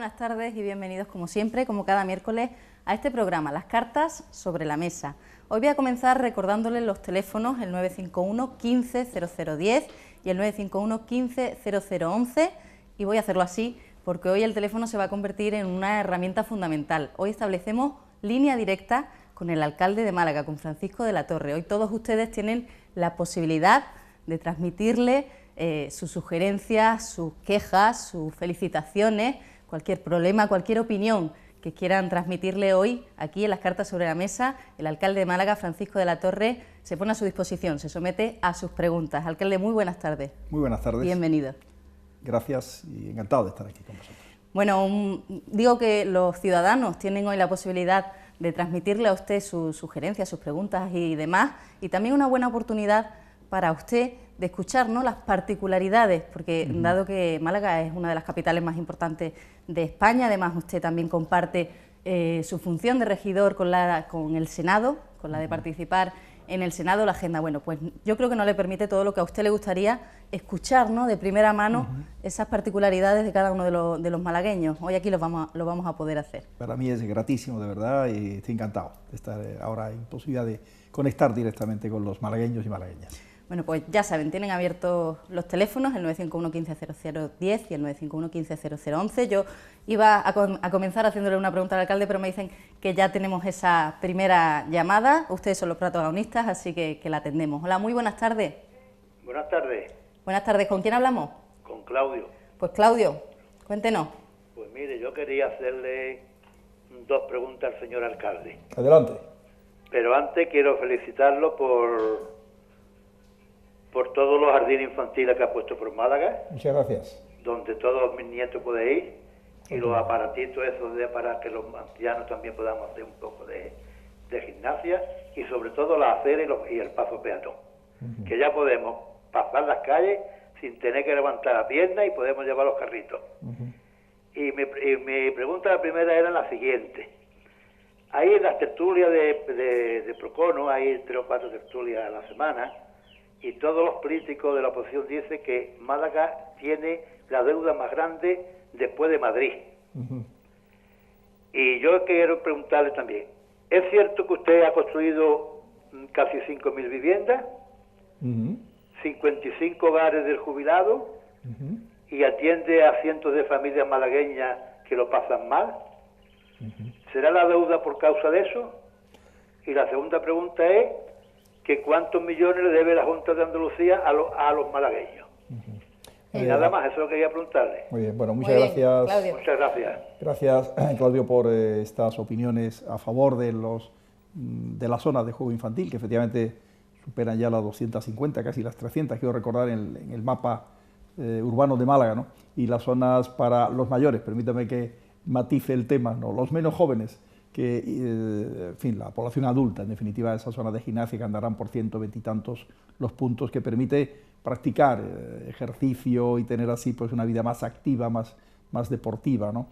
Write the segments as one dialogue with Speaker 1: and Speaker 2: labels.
Speaker 1: buenas tardes y bienvenidos como siempre, como cada miércoles, a este programa, Las Cartas sobre la Mesa. Hoy voy a comenzar recordándoles los teléfonos, el 951 15 0010 y el 951 15 0011, y voy a hacerlo así porque hoy el teléfono se va a convertir en una herramienta fundamental. Hoy establecemos línea directa con el alcalde de Málaga, con Francisco de la Torre. Hoy todos ustedes tienen la posibilidad de transmitirle sus sugerencias, sus quejas, sus felicitaciones, cualquier problema, cualquier opinión que quieran transmitirle hoy aquí en Las Cartas sobre la Mesa. El alcalde de Málaga, Francisco de la Torre, se pone a su disposición, se somete a sus preguntas. Alcalde, muy buenas tardes.
Speaker 2: Muy buenas tardes.
Speaker 1: Bienvenido.
Speaker 2: Gracias y encantado de estar aquí con vosotros.
Speaker 1: Bueno, digo que los ciudadanos tienen hoy la posibilidad de transmitirle a usted sus sugerencias, sus preguntas y demás, y también una buena oportunidad para usted de escuchar, ¿no?, las particularidades, porque dado que Málaga es una de las capitales más importantes de España, además usted también comparte su función de regidor con el Senado, con la de participar en el Senado, la agenda. Bueno, pues yo creo que no le permite todo lo que a usted le gustaría escuchar, ¿no?, de primera mano esas particularidades de cada uno de los malagueños. Hoy aquí lo vamos a poder hacer.
Speaker 2: Para mí es gratísimo, de verdad, y estoy encantado de estar ahora en posibilidad de conectar directamente con los malagueños y malagueñas.
Speaker 1: Bueno, pues ya saben, tienen abiertos los teléfonos, el 951 15 0010 y el 951 15 0011. Yo iba a comenzar haciéndole una pregunta al alcalde, pero me dicen que ya tenemos esa primera llamada. Ustedes son los protagonistas, así que la atendemos. Hola, muy buenas tardes.
Speaker 3: Buenas tardes.
Speaker 1: Buenas tardes, ¿con quién hablamos?
Speaker 3: Con Claudio.
Speaker 1: Pues Claudio, cuéntenos.
Speaker 3: Pues mire, yo quería hacerle dos preguntas al señor alcalde.
Speaker 2: Adelante.
Speaker 3: Pero antes quiero felicitarlo por todos los jardines infantiles que ha puesto por Málaga,
Speaker 2: Muchas gracias.
Speaker 3: donde todos mis nietos pueden ir, y los aparatitos esos para que los ancianos también podamos hacer un poco de gimnasia, y sobre todo la acera y el paso peatón, que ya podemos pasar las calles sin tener que levantar la pierna y podemos llevar los carritos. Y mi pregunta, la primera, era la siguiente. Ahí en las tertulias de Procono, hay 3 o 4 tertulias a la semana, y todos los políticos de la oposición dicen que Málaga tiene la deuda más grande después de Madrid. Y yo quiero preguntarle también, ¿es cierto que usted ha construido casi 5.000 viviendas, 55 hogares del jubilado, y atiende a cientos de familias malagueñas que lo pasan mal? ¿Será la deuda por causa de eso? Y la segunda pregunta es que ¿cuántos millones le debe la Junta de Andalucía a los malagueños? Y nada más, eso lo quería preguntarle.
Speaker 2: Muy bien, bueno, muchas
Speaker 1: Muy bien,
Speaker 2: gracias.
Speaker 1: Claudio.
Speaker 3: Muchas gracias.
Speaker 2: Gracias, Claudio, por estas opiniones a favor de la zona de juego infantil, que efectivamente superan ya las 250, casi las 300, quiero recordar, en el mapa urbano de Málaga, ¿no? Y las zonas para los mayores, permítame que matice el tema, ¿no? Los menos jóvenes, que, en fin, la población adulta, en definitiva, esa zona de gimnasia que andarán por 120 y tantos los puntos, que permite practicar ejercicio y tener así pues una vida más activa, más deportiva, ¿no?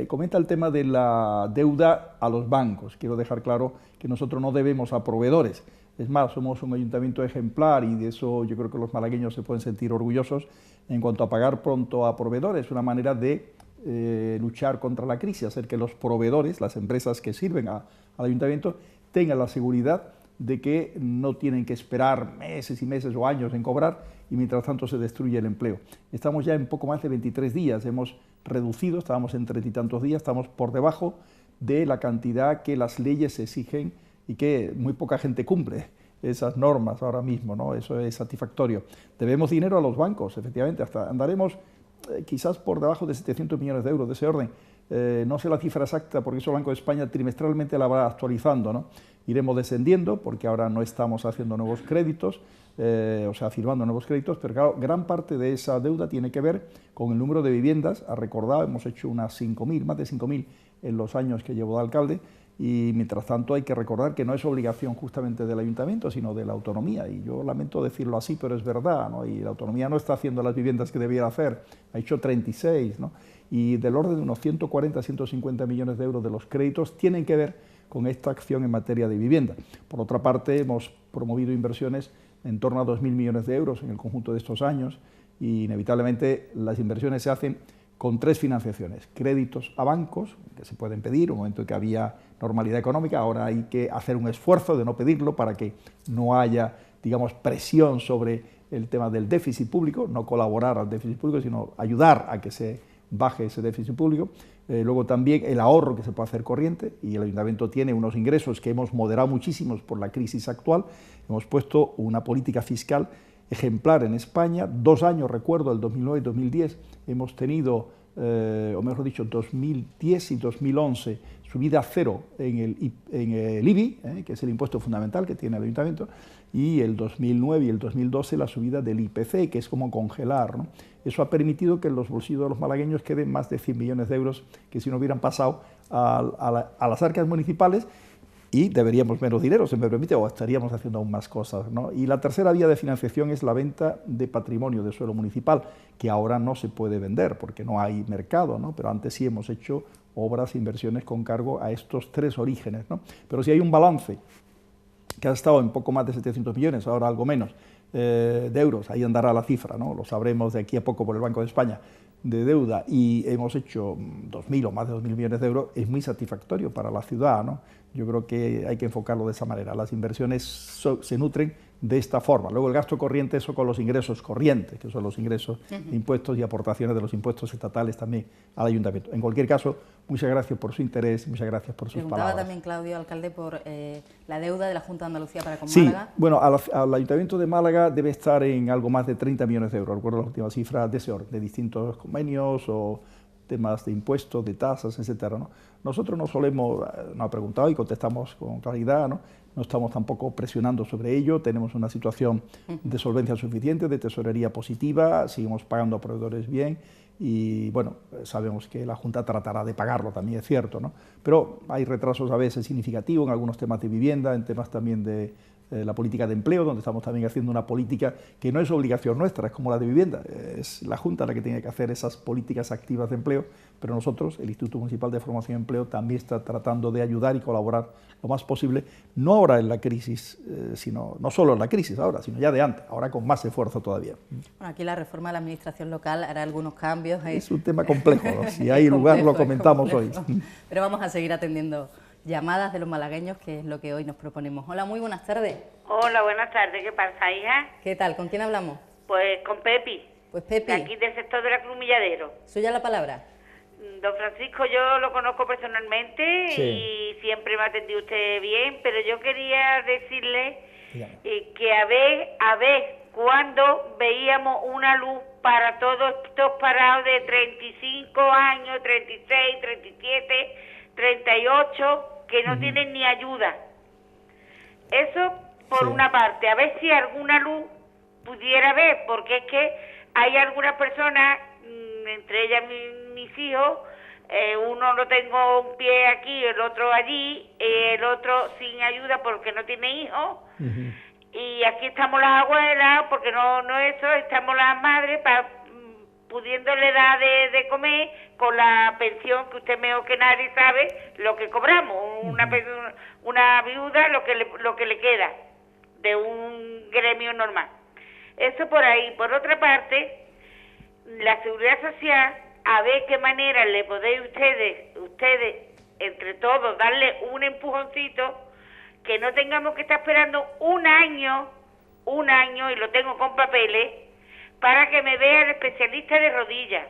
Speaker 2: Comenta el tema de la deuda a los bancos. Quiero dejar claro que nosotros no debemos a proveedores. Es más, somos un ayuntamiento ejemplar y de eso yo creo que los malagueños se pueden sentir orgullosos en cuanto a pagar pronto a proveedores, una manera de luchar contra la crisis, hacer que los proveedores, las empresas que sirven al ayuntamiento, tengan la seguridad de que no tienen que esperar meses y meses o años en cobrar y mientras tanto se destruye el empleo. Estamos ya en poco más de 23 días, hemos reducido, estábamos en 30 y tantos días, estamos por debajo de la cantidad que las leyes exigen y que muy poca gente cumple esas normas ahora mismo, ¿no? Eso es satisfactorio. Debemos dinero a los bancos, efectivamente, hasta andaremos quizás por debajo de 700 millones de euros de ese orden. No sé la cifra exacta porque eso el Banco de España trimestralmente la va actualizando, ¿no? Iremos descendiendo porque ahora no estamos haciendo nuevos créditos, o sea, firmando nuevos créditos, pero claro, gran parte de esa deuda tiene que ver con el número de viviendas. Ha recordado, hemos hecho unas 5.000, más de 5.000 en los años que llevo de alcalde, y mientras tanto hay que recordar que no es obligación justamente del ayuntamiento, sino de la autonomía, y yo lamento decirlo así, pero es verdad, ¿no? Y la autonomía no está haciendo las viviendas que debiera hacer, ha hecho 36, ¿no? Y del orden de unos 140, 150 millones de euros de los créditos tienen que ver con esta acción en materia de vivienda. Por otra parte, hemos promovido inversiones en torno a 2.000 millones de euros en el conjunto de estos años, y inevitablemente las inversiones se hacen con 3 financiaciones: créditos a bancos, que se pueden pedir en un momento en que había normalidad económica. Ahora hay que hacer un esfuerzo de no pedirlo para que no haya, digamos, presión sobre el tema del déficit público, no colaborar al déficit público, sino ayudar a que se baje ese déficit público. Luego también el ahorro que se puede hacer corriente, y el Ayuntamiento tiene unos ingresos que hemos moderado muchísimos por la crisis actual. Hemos puesto una política fiscal ejemplar en España. 2 años, recuerdo, el 2009 y 2010, hemos tenido, o mejor dicho, 2010 y 2011, subida a cero en el IBI, que es el impuesto fundamental que tiene el Ayuntamiento, y el 2009 y el 2012 la subida del IPC, que es como congelar, ¿no? Eso ha permitido que en los bolsillos de los malagueños queden más de 100 millones de euros que si no hubieran pasado a las arcas municipales, y deberíamos menos dinero, se me permite, o estaríamos haciendo aún más cosas, ¿no? Y la tercera vía de financiación es la venta de patrimonio de suelo municipal, que ahora no se puede vender porque no hay mercado, ¿no? Pero antes sí hemos hecho obras e inversiones con cargo a estos 3 orígenes, ¿no? Pero si hay un balance que ha estado en poco más de 700 millones, ahora algo menos, de euros, ahí andará la cifra, ¿no? Lo sabremos de aquí a poco por el Banco de España, de deuda, y hemos hecho 2.000 o más de 2.000 millones de euros, es muy satisfactorio para la ciudad, ¿no? Yo creo que hay que enfocarlo de esa manera. Las inversiones se nutren de esta forma. Luego el gasto corriente, eso con los ingresos corrientes, que son los ingresos de impuestos y aportaciones de los impuestos estatales también al Ayuntamiento. En cualquier caso, muchas gracias por su interés, muchas gracias por sus
Speaker 1: Preguntaba
Speaker 2: palabras.
Speaker 1: también, Claudio, alcalde, por la deuda de la Junta de Andalucía para con
Speaker 2: Sí,
Speaker 1: Málaga.
Speaker 2: bueno, al Ayuntamiento de Málaga debe estar en algo más de 30 millones de euros, recuerdo las últimas cifras de ese orden, de distintos convenios o temas de impuestos, de tasas, etcétera, ¿no? Nosotros no solemos, nos ha preguntado y contestamos con claridad, ¿no? No estamos tampoco presionando sobre ello, tenemos una situación de solvencia suficiente, de tesorería positiva, seguimos pagando a proveedores bien y, bueno, sabemos que la Junta tratará de pagarlo, también es cierto, ¿no? Pero hay retrasos a veces significativos en algunos temas de vivienda, en temas también de la política de empleo, donde estamos también haciendo una política que no es obligación nuestra, es como la de vivienda, es la Junta la que tiene que hacer esas políticas activas de empleo, pero nosotros, el Instituto Municipal de Formación y Empleo, también está tratando de ayudar y colaborar lo más posible, no ahora en la crisis, sino no solo en la crisis ahora, sino ya de antes, ahora con más esfuerzo todavía.
Speaker 1: Bueno, aquí la reforma de la Administración local hará algunos cambios.
Speaker 2: Es un tema complejo, ¿no? Si hay lugar lo comentamos hoy.
Speaker 1: Pero vamos a seguir atendiendo llamadas de los malagueños, que es lo que hoy nos proponemos. Hola, muy buenas tardes.
Speaker 4: Hola, buenas tardes. ¿Qué pasa, hija?
Speaker 1: ¿Qué tal? ¿Con quién hablamos?
Speaker 4: Pues con Pepi.
Speaker 1: Pues Pepi.
Speaker 4: De aquí del sector de la Cruz Milladero.
Speaker 1: ¿Suya la palabra?
Speaker 4: Don Francisco, yo lo conozco personalmente
Speaker 2: Sí.
Speaker 4: y siempre me ha atendido usted bien, pero yo quería decirle que a ver cuando veíamos una luz para todos estos parados de 35 años, 36, 37, 38, que no tienen ni ayuda. Eso por una parte, a ver si alguna luz pudiera ver, porque es que hay algunas personas, entre ellas mis hijos, uno lo tengo un pie aquí, el otro allí, el otro sin ayuda porque no tiene hijos, y aquí estamos las abuelas, porque no eso, estamos las madres pudiéndole dar de comer con la pensión, que usted mejor que nadie sabe lo que cobramos, una viuda lo que le queda de un gremio normal. Eso por ahí. Por otra parte, la seguridad social, a ver qué manera le podéis ustedes entre todos darle un empujoncito, que no tengamos que estar esperando un año, y lo tengo con papeles, para que me vea el especialista de rodillas.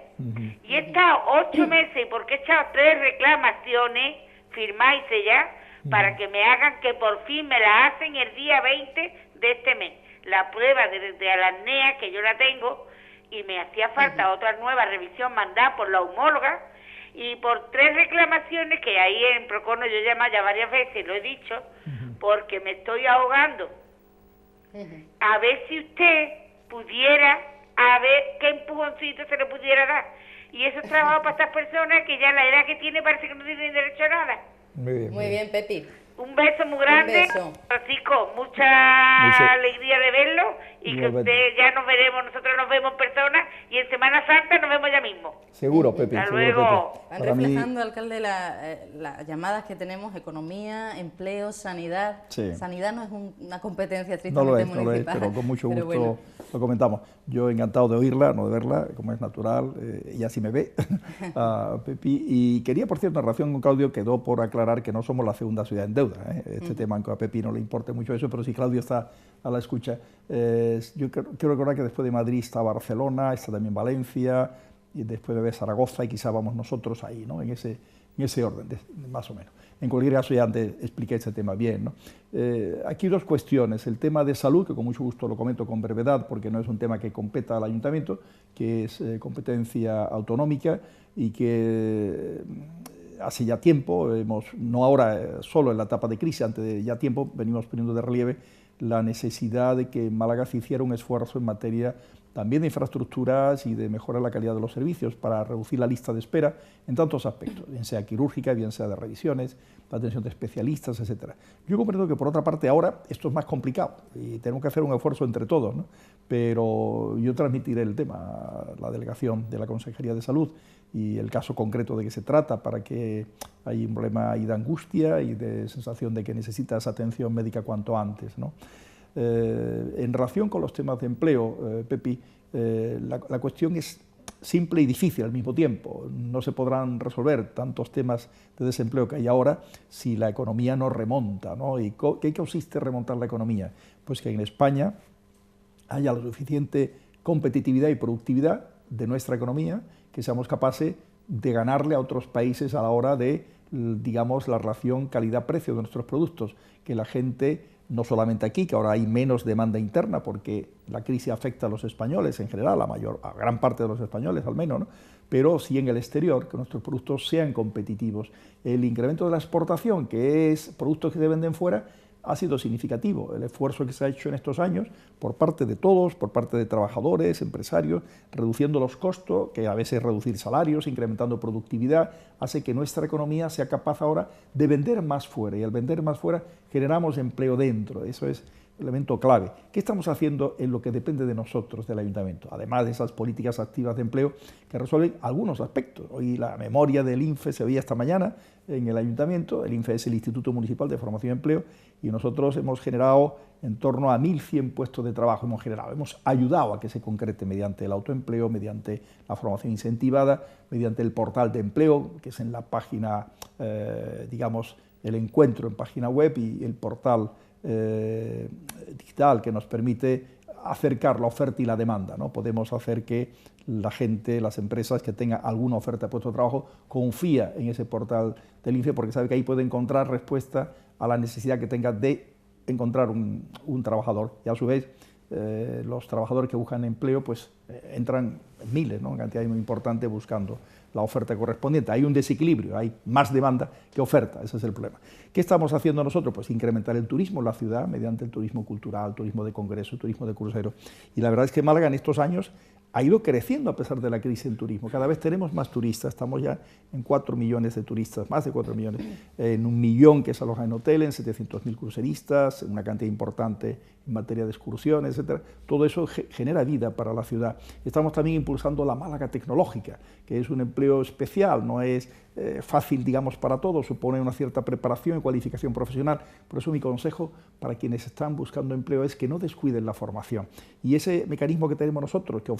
Speaker 4: Y he estado 8 meses, porque he echado 3 reclamaciones, firmáis ya, para que me hagan, que por fin me la hacen el día 20 de este mes. La prueba de alarnea, que yo la tengo, y me hacía falta otra nueva revisión mandada por la homóloga, y por 3 reclamaciones, que ahí en Procono yo he llamado ya varias veces, lo he dicho, porque me estoy ahogando. A ver si usted pudiera, a ver qué empujoncito se le pudiera dar. Y eso es trabajo para estas personas que ya la edad que tiene parece que no tienen derecho a nada.
Speaker 1: Muy bien, Pepi.
Speaker 4: Un beso muy grande,
Speaker 1: Un beso.
Speaker 4: Francisco, mucha alegría de verlo y que usted ya nos veremos, nosotros nos vemos en persona y en Semana Santa nos vemos ya mismo.
Speaker 2: Seguro, Pepe.
Speaker 4: Hasta
Speaker 2: seguro,
Speaker 4: luego.
Speaker 2: Pepe.
Speaker 1: Están reflejando, alcalde, las llamadas que tenemos: economía, empleo, sanidad.
Speaker 2: Sí.
Speaker 1: Sanidad no es una competencia
Speaker 2: No lo
Speaker 1: estrictamente
Speaker 2: es,
Speaker 1: municipal.
Speaker 2: pero con mucho
Speaker 1: pero
Speaker 2: gusto
Speaker 1: bueno.
Speaker 2: lo comentamos. Yo encantado de oírla, no de verla, como es natural, ella sí me ve, a Pepi. Y quería, por cierto, en relación con Claudio, quedó por aclarar que no somos la segunda ciudad en deuda. Este tema, aunque a Pepi no le importe mucho eso, pero si Claudio está a la escucha, yo quiero recordar que después de Madrid está Barcelona, está también Valencia, y después de Zaragoza, y quizá vamos nosotros ahí, ¿no? en ese orden, más o menos. En cualquier caso, ya antes expliqué este tema bien, ¿no? Aquí dos cuestiones: el tema de salud, que con mucho gusto lo comento con brevedad, porque no es un tema que competa al ayuntamiento, que es competencia autonómica, y que hace ya tiempo, no ahora solo en la etapa de crisis, antes de ya tiempo, venimos poniendo de relieve la necesidad de que en Málaga se hiciera un esfuerzo en materia también de infraestructuras y de mejorar la calidad de los servicios para reducir la lista de espera en tantos aspectos, bien sea quirúrgica, bien sea de revisiones, la atención de especialistas, etc. Yo comprendo que por otra parte ahora esto es más complicado y tenemos que hacer un esfuerzo entre todos, ¿no? Pero yo transmitiré el tema a la delegación de la Consejería de Salud y el caso concreto de que se trata, para que hay un problema ahí de angustia y de sensación de que necesitas atención médica cuanto antes, ¿no? En relación con los temas de empleo, Pepi, la cuestión es simple y difícil al mismo tiempo. No se podrán resolver tantos temas de desempleo que hay ahora si la economía no remonta, ¿no? ¿Y qué consiste remontar la economía? Pues que en España haya la suficiente competitividad y productividad de nuestra economía, que seamos capaces de ganarle a otros países a la hora de, digamos, la relación calidad-precio de nuestros productos, que la gente, no solamente aquí, que ahora hay menos demanda interna porque la crisis afecta a los españoles en general, a gran parte de los españoles al menos, ¿no? Pero sí en el exterior, que nuestros productos sean competitivos. El incremento de la exportación, que es productos que se venden fuera, ha sido significativo. El esfuerzo que se ha hecho en estos años por parte de todos, por parte de trabajadores, empresarios, reduciendo los costos, que a veces reducir salarios, incrementando productividad, hace que nuestra economía sea capaz ahora de vender más fuera, y al vender más fuera generamos empleo dentro. Eso es el elemento clave. ¿Qué estamos haciendo en lo que depende de nosotros, del ayuntamiento? Además de esas políticas activas de empleo que resuelven algunos aspectos. Hoy la memoria del INFE se veía esta mañana en el ayuntamiento. El INFE es el Instituto Municipal de Formación y Empleo, y nosotros hemos generado en torno a 1.100 puestos de trabajo. Hemos ayudado a que se concrete mediante el autoempleo, mediante la formación incentivada, mediante el portal de empleo, que es en la página, digamos, el encuentro en página web, y el portal digital que nos permite acercar la oferta y la demanda, ¿no? Podemos hacer que la gente, las empresas que tengan alguna oferta de puesto de trabajo, confía en ese portal del INFE, porque sabe que ahí puede encontrar respuesta a la necesidad que tenga de encontrar un trabajador. Y a su vez, los trabajadores que buscan empleo pues entran en miles, ¿no? En cantidad muy importante buscando la oferta correspondiente. Hay un desequilibrio, hay más demanda que oferta, ese es el problema. ¿Qué estamos haciendo nosotros? Pues incrementar el turismo en la ciudad mediante el turismo cultural, turismo de congreso, turismo de crucero. Y la verdad es que Málaga en estos años ha ido creciendo a pesar de la crisis en turismo. Cada vez tenemos más turistas, estamos ya en 4 millones de turistas, más de 4 millones, en 1 millón que se aloja en hoteles, en 700.000 cruceristas, una cantidad importante en materia de excursiones, etc. Todo eso genera vida para la ciudad. Estamos también impulsando la Málaga tecnológica, que es un empleo especial, no es fácil, digamos, para todos, supone una cierta preparación y cualificación profesional. Por eso mi consejo para quienes están buscando empleo es que no descuiden la formación. Y ese mecanismo que tenemos nosotros, que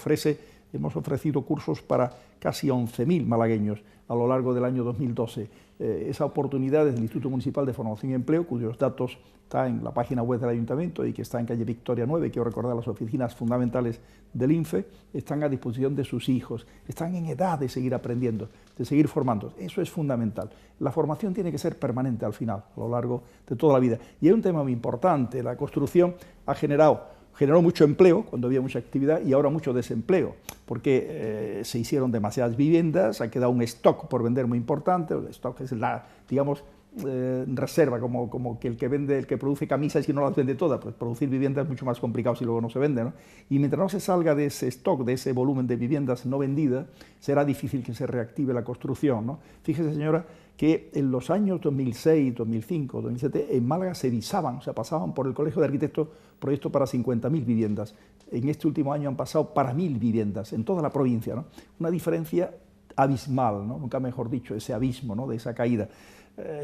Speaker 2: hemos ofrecido cursos para casi 11.000 malagueños a lo largo del año 2012. Esa oportunidad es del Instituto Municipal de Formación y Empleo, cuyos datos están en la página web del Ayuntamiento y que está en calle Victoria 9, quiero recordar, las oficinas fundamentales del INFE, están a disposición de sus hijos, están en edad de seguir aprendiendo, de seguir formando. Eso es fundamental. La formación tiene que ser permanente al final, a lo largo de toda la vida. Y hay un tema muy importante: la construcción generó mucho empleo cuando había mucha actividad y ahora mucho desempleo, porque se hicieron demasiadas viviendas, ha quedado un stock por vender muy importante. El stock es la, digamos, reserva, como que el que produce camisas y no las vende todas, pues producir viviendas es mucho más complicado si luego no se vende, ¿no? Y mientras no se salga de ese stock, de ese volumen de viviendas no vendidas, será difícil que se reactive la construcción, ¿no? Fíjese, señora, que en los años 2006, 2005, 2007, en Málaga se visaban, o sea, pasaban por el Colegio de Arquitectos proyectos para 50.000 viviendas. En este último año han pasado para 1.000 viviendas en toda la provincia, ¿no? Una diferencia abismal, ¿no? Nunca mejor dicho, ese abismo, ¿no?, de esa caída.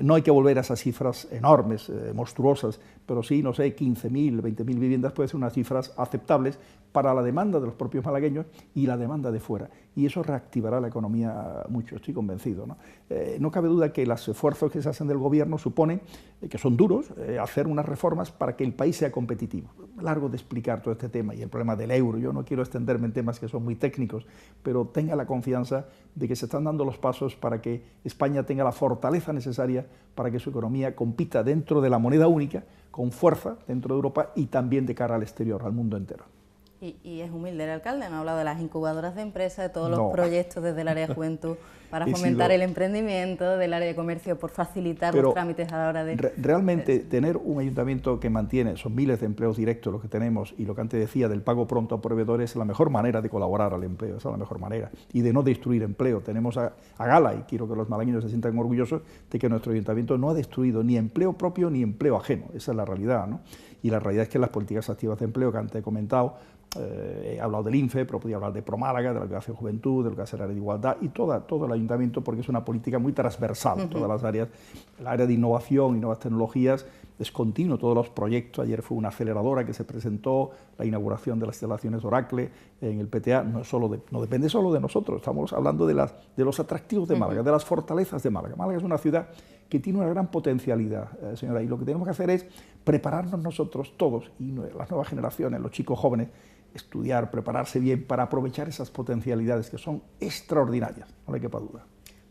Speaker 2: No hay que volver a esas cifras enormes, monstruosas, pero sí, no sé, 15.000, 20.000 viviendas pueden ser unas cifras aceptables para la demanda de los propios malagueños y la demanda de fuera. Y eso reactivará la economía mucho, estoy convencido, ¿no? No cabe duda que los esfuerzos que se hacen del gobierno suponen, que son duros, hacer unas reformas para que el país sea competitivo. Largo de explicar todo este tema y el problema del euro. Yo no quiero extenderme en temas que son muy técnicos, pero tenga la confianza de que se están dando los pasos para que España tenga la fortaleza necesaria para que su economía compita dentro de la moneda única, con fuerza dentro de Europa y también de cara al exterior, al mundo entero.
Speaker 1: Y es humilde el alcalde, no ha hablado de las incubadoras de empresas, de todos los proyectos desde el área de juventud para fomentar el emprendimiento, del área de comercio por facilitar los trámites a la hora de...
Speaker 2: Realmente tener un ayuntamiento que mantiene, son miles de empleos directos los que tenemos, y lo que antes decía del pago pronto a proveedores, es la mejor manera de colaborar al empleo, esa es la mejor manera, y de no destruir empleo. Tenemos a gala, y quiero que los malagueños se sientan orgullosos de que nuestro ayuntamiento no ha destruido ni empleo propio ni empleo ajeno, esa es la realidad, ¿no? Y la realidad es que las políticas activas de empleo que antes he comentado, he hablado del INFE, pero podía hablar de ProMálaga, de lo que hace Juventud, de lo que hace el área de igualdad y todo el ayuntamiento, porque es una política muy transversal, todas las áreas, el área de innovación y nuevas tecnologías es continuo, todos los proyectos. Ayer fue una aceleradora que se presentó, la inauguración de las instalaciones Oracle en el PTA, no depende solo de nosotros, estamos hablando de los atractivos de Málaga, de las fortalezas de Málaga. Málaga es una ciudad que tiene una gran potencialidad, señora, y lo que tenemos que hacer es prepararnos nosotros todos, y las nuevas generaciones, los chicos jóvenes, estudiar, prepararse bien para aprovechar esas potencialidades que son extraordinarias, no le quepa duda.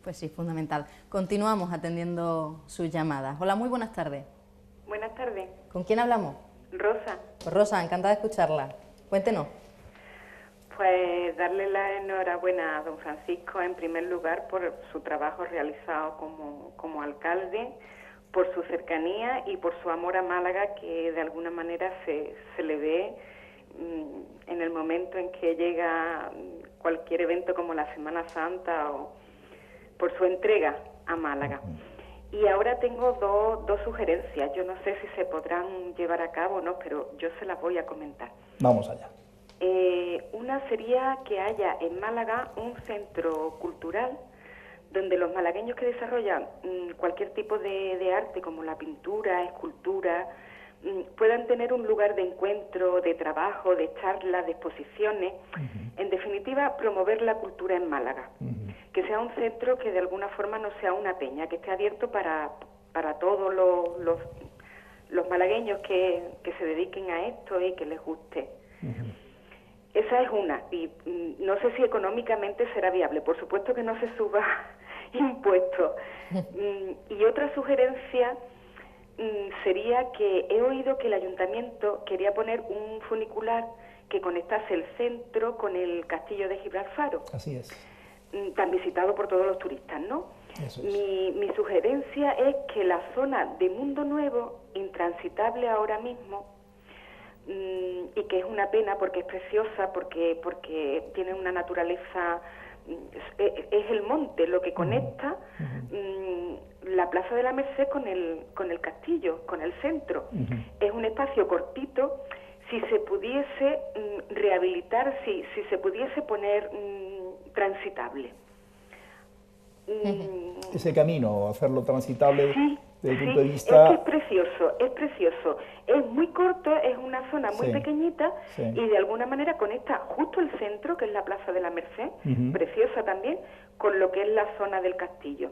Speaker 1: Pues sí, fundamental. Continuamos atendiendo sus llamadas. Hola, muy buenas tardes.
Speaker 5: Buenas tardes.
Speaker 1: ¿Con quién hablamos?
Speaker 5: Rosa.
Speaker 1: Pues Rosa, encantada de escucharla. Cuéntenos.
Speaker 5: Pues darle la enhorabuena a don Francisco en primer lugar por su trabajo realizado como alcalde, por su cercanía y por su amor a Málaga, que de alguna manera se le ve en el momento en que llega cualquier evento como la Semana Santa, o por su entrega a Málaga. Y ahora tengo dos sugerencias. Yo no sé si se podrán llevar a cabo o no, pero yo se las voy a comentar.
Speaker 2: Vamos allá.
Speaker 5: Una sería que haya en Málaga un centro cultural donde los malagueños que desarrollan cualquier tipo de arte, como la pintura, escultura, puedan tener un lugar de encuentro, de trabajo, de charlas, de exposiciones. En definitiva, promover la cultura en Málaga. Que sea un centro que de alguna forma no sea una peña, que esté abierto para todos los malagueños que se dediquen a esto y que les guste. Esa es una, y no sé si económicamente será viable. Por supuesto que no se suba impuestos. Y otra sugerencia sería que he oído que el ayuntamiento quería poner un funicular que conectase el centro con el castillo de Gibralfaro.
Speaker 2: Así es.
Speaker 5: Tan visitado por todos los turistas, ¿no?
Speaker 2: Eso es.
Speaker 5: Mi sugerencia es que la zona de Mundo Nuevo, intransitable ahora mismo, y que es una pena porque es preciosa, porque tiene una naturaleza, es el monte lo que conecta la Plaza de la Merced con el castillo, con el centro. Es un espacio cortito. Si se pudiese rehabilitar, si se pudiese poner transitable.
Speaker 2: Ese camino, hacerlo transitable,
Speaker 5: Sí,
Speaker 2: desde el punto de vista...
Speaker 5: es que es precioso. Es muy corto, es una zona muy pequeñita y de alguna manera conecta justo el centro, que es la Plaza de la Merced, preciosa también, con lo que es la zona del castillo.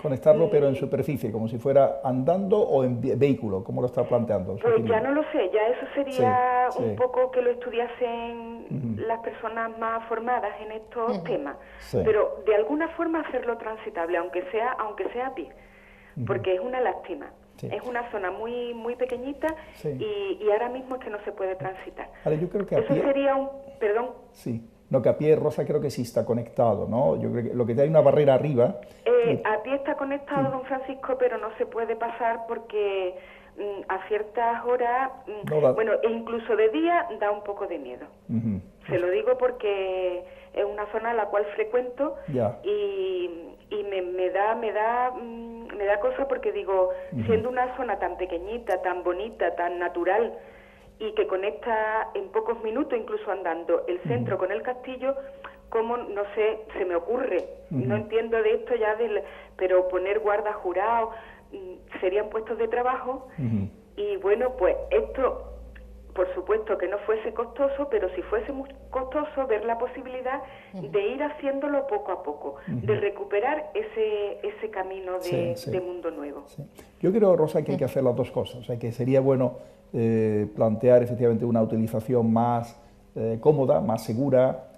Speaker 2: Conectarlo pero en superficie, como si fuera andando o en vehículo, ¿cómo lo está planteando?
Speaker 5: Pues ya no lo sé, ya eso sería un poco que lo estudiasen las personas más formadas en estos temas, pero de alguna forma hacerlo transitable, aunque sea a pie, porque es una lástima. Es una zona muy muy pequeñita y ahora mismo es que no se puede transitar.
Speaker 2: Vale, yo creo que
Speaker 5: eso sería un... Perdón.
Speaker 2: Sí. No, que a pie, Rosa, creo que sí está conectado, ¿no? Yo creo que lo que hay una barrera arriba...
Speaker 5: A pie está conectado, don Francisco, pero no se puede pasar porque a ciertas horas, bueno, e incluso de día da un poco de miedo. Se lo digo porque es una zona a la cual frecuento y y me da cosa porque digo, siendo una zona tan pequeñita, tan bonita, tan natural y que conecta en pocos minutos, incluso andando, el centro con el castillo, como no sé, se me ocurre, no entiendo de esto ya, pero poner guardas jurados, serían puestos de trabajo y bueno, pues esto, por supuesto que no fuese costoso, pero si fuese muy costoso, ver la posibilidad de ir haciéndolo poco a poco, de recuperar ese camino de mundo nuevo.
Speaker 2: Sí. Yo creo, Rosa, que hay que hacer las dos cosas, o sea, que sería bueno plantear efectivamente una utilización más cómoda, más segura,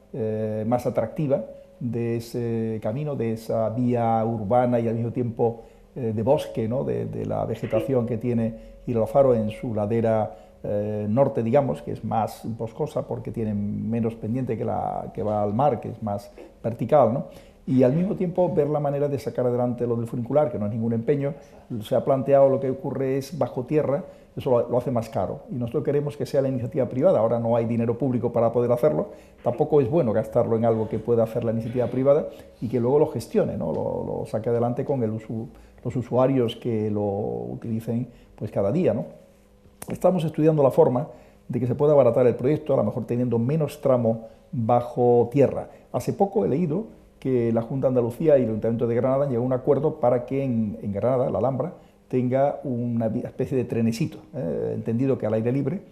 Speaker 2: más atractiva de ese camino, de esa vía urbana y al mismo tiempo de bosque, ¿no? de la vegetación que tiene Hidrofaro en su ladera norte, digamos, que es más boscosa porque tiene menos pendiente que la que va al mar, que es más vertical, ¿no? Y al mismo tiempo ver la manera de sacar adelante lo del funicular, que no es ningún empeño. Se ha planteado, lo que ocurre es bajo tierra, eso lo hace más caro, y nosotros queremos que sea la iniciativa privada. Ahora no hay dinero público para poder hacerlo, tampoco es bueno gastarlo en algo que pueda hacer la iniciativa privada y que luego lo gestione, ¿no? lo saque adelante con los usuarios que lo utilicen pues cada día, ¿no? Estamos estudiando la forma de que se pueda abaratar el proyecto, a lo mejor teniendo menos tramo bajo tierra. Hace poco he leído que la Junta de Andalucía y el Ayuntamiento de Granada han llegado a un acuerdo para que en Granada, la Alhambra, tenga una especie de trenecito, entendido que al aire libre,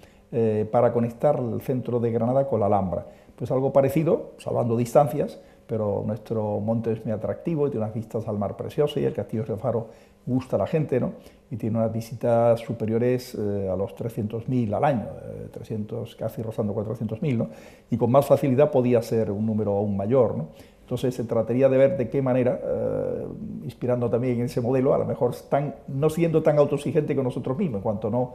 Speaker 2: para conectar el centro de Granada con la Alhambra. Pues algo parecido, salvando distancias, pero nuestro monte es muy atractivo y tiene unas vistas al mar preciosas y el castillo de Hidrofaro gusta a la gente, ¿no? Y tiene unas visitas superiores a los 300.000 al año, 300, casi rozando 400.000, ¿no? Y con más facilidad podía ser un número aún mayor, ¿no? Entonces se trataría de ver de qué manera, inspirando también en ese modelo, a lo mejor no siendo tan autoexigente con nosotros mismos, en cuanto no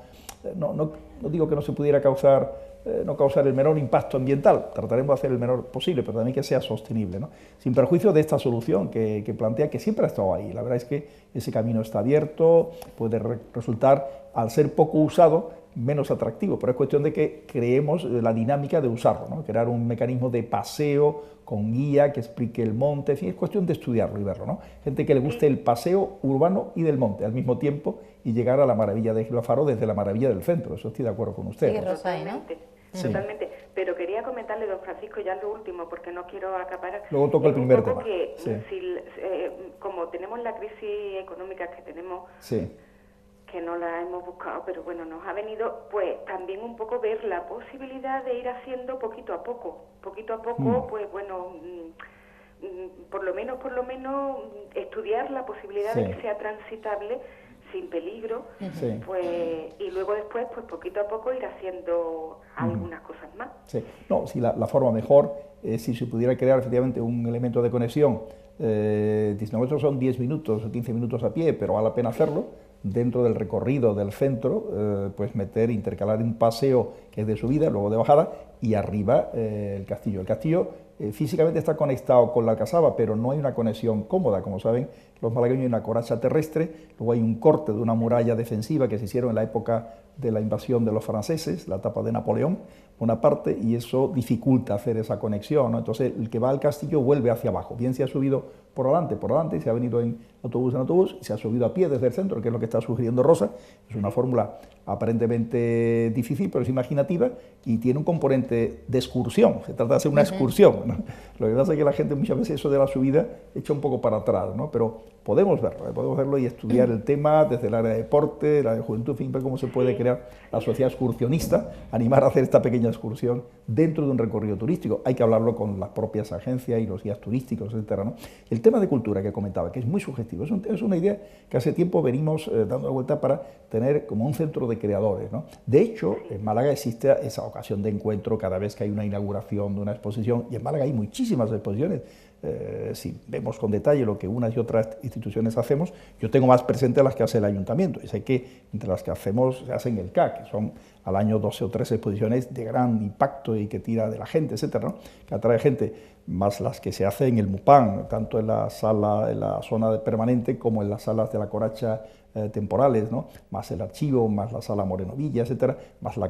Speaker 2: digo que no se pudiera causar el menor impacto ambiental, trataremos de hacer el menor posible, pero también que sea sostenible, ¿no? Sin perjuicio de esta solución que plantea, que siempre ha estado ahí. La verdad es que ese camino está abierto, puede resultar, al ser poco usado, menos atractivo, pero es cuestión de que creemos la dinámica de usarlo, ¿no? Crear un mecanismo de paseo con guía que explique el monte, en fin, es cuestión de estudiarlo y verlo, ¿no? Gente que le guste el paseo urbano y del monte al mismo tiempo y llegar a la maravilla de Hidrofaro desde la maravilla del centro, eso estoy de acuerdo con usted.
Speaker 1: Sí, Rosa, ¿no?
Speaker 5: Totalmente, pero quería comentarle, don Francisco, ya lo último, porque no quiero acaparar.
Speaker 2: Luego toca el primer tema.
Speaker 5: Que, como tenemos la crisis económica que tenemos, que no la hemos buscado, pero bueno, nos ha venido, pues también un poco ver la posibilidad de ir haciendo poquito a poco, pues bueno, por lo menos estudiar la posibilidad de que sea transitable sin peligro, pues, y luego después, pues poquito a poco ir haciendo algunas cosas más. Sí.
Speaker 2: No, si la forma mejor es si se pudiera crear efectivamente un elemento de conexión, nosotros son 10 minutos o 15 minutos a pie, pero vale la pena hacerlo, dentro del recorrido del centro, pues intercalar un paseo que es de subida, luego de bajada, y arriba el castillo. El castillo físicamente está conectado con la Alcazaba, pero no hay una conexión cómoda. Como saben, los malagueños hay una coraza terrestre, luego hay un corte de una muralla defensiva que se hicieron en la época de la invasión de los franceses, la etapa de Napoleón, una parte, y eso dificulta hacer esa conexión, ¿no? Entonces el que va al castillo vuelve hacia abajo, bien se ha subido por adelante, y se ha venido en autobús, y se ha subido a pie desde el centro, que es lo que está sugiriendo Rosa. Es una fórmula aparentemente difícil, pero es imaginativa y tiene un componente de excursión. Se trata de hacer una excursión, ¿no? Lo que pasa es que la gente muchas veces eso de la subida echa un poco para atrás, ¿no? Pero podemos verlo y estudiar el tema desde el área de deporte, el área de juventud, en fin, ver cómo se puede crear la sociedad excursionista, animar a hacer esta pequeña excursión dentro de un recorrido turístico. Hay que hablarlo con las propias agencias y los guías turísticos, etcétera, ¿no? El tema de cultura que comentaba, que es muy subjetivo, es una idea que hace tiempo venimos dando la vuelta para tener como un centro de creadores, ¿no? De hecho, en Málaga existe esa ocasión de encuentro cada vez que hay una inauguración de una exposición, y en Málaga hay muchísimas exposiciones. Si vemos con detalle lo que unas y otras instituciones hacemos, yo tengo más presente las que hace el ayuntamiento, y sé que entre las que hacemos se hacen el CAC, que son al año 12 o 13 exposiciones de gran impacto y que tira de la gente, etcétera, ¿no? Que atrae gente, más las que se hacen en el Mupán, tanto en la sala, en la zona permanente como en las salas de la Coracha temporales, ¿no? Más el archivo, más la sala Moreno Villa, etcétera, más la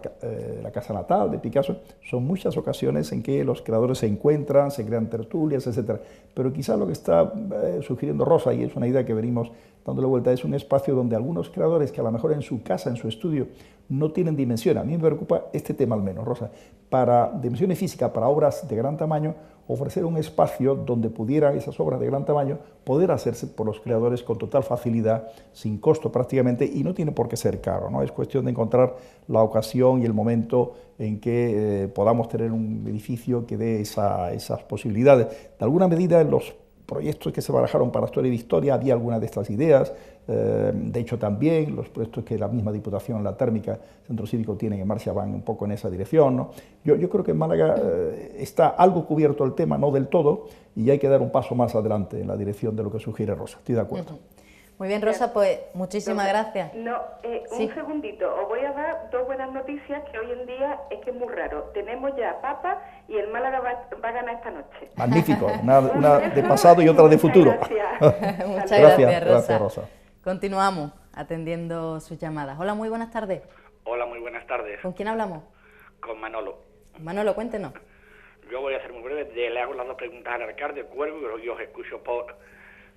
Speaker 2: casa natal de Picasso. Son muchas ocasiones en que los creadores se encuentran, se crean tertulias, etcétera. Pero quizá lo que está sugiriendo Rosa, y es una idea que venimos dándole vuelta, es un espacio donde algunos creadores que a lo mejor en su casa, en su estudio, no tienen dimensión. A mí me preocupa este tema al menos, Rosa, para dimensiones físicas, para obras de gran tamaño, ofrecer un espacio donde pudieran esas obras de gran tamaño poder hacerse por los creadores con total facilidad, sin costo prácticamente, y no tiene por qué ser caro, ¿no? Es cuestión de encontrar la ocasión y el momento en que podamos tener un edificio que dé esas posibilidades. De alguna medida, en los proyectos que se barajaron para Historia y Historia había algunas de estas ideas. De hecho, también los proyectos que la misma Diputación, la térmica, Centro Cívico tienen en marcha van un poco en esa dirección, ¿no? Yo creo que en Málaga está algo cubierto el tema, no del todo, y hay que dar un paso más adelante en la dirección de lo que sugiere Rosa. Estoy de acuerdo.
Speaker 1: Muy bien, Rosa, pues muchísimas gracias.
Speaker 5: Un segundito, os voy a dar dos buenas noticias que hoy en día es que es muy raro. Tenemos ya papa y el Málaga va a ganar esta noche.
Speaker 2: Magnífico, una de pasado y otra de futuro.
Speaker 1: Muchas gracias, Rosa. Continuamos atendiendo sus llamadas. Hola, muy buenas tardes.
Speaker 6: Hola, muy buenas tardes.
Speaker 1: ¿Con quién hablamos?
Speaker 6: Con Manolo.
Speaker 1: Manolo, cuéntenos.
Speaker 6: Yo voy a ser muy breve, le hago las dos preguntas al alcalde, cuelgo y os escucho por...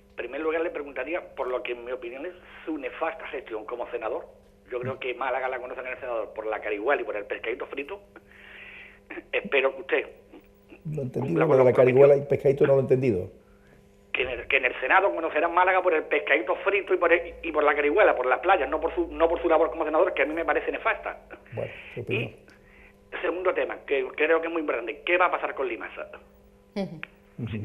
Speaker 6: En primer lugar, le preguntaría por lo que, en mi opinión, es su nefasta gestión como senador. Yo creo que Málaga la conocen en el senador por la carihuela y por el pescadito frito. Espero que usted...
Speaker 2: No he entendido lo de la carihuela y pescadito, no lo he entendido.
Speaker 6: Que en el Senado conocerán Málaga por el pescadito frito y por la carihuela, por las playas, no por su labor como senador, que a mí me parece nefasta.
Speaker 2: Bueno,
Speaker 6: y segundo tema, que creo que es muy importante, ¿qué va a pasar con Limasa?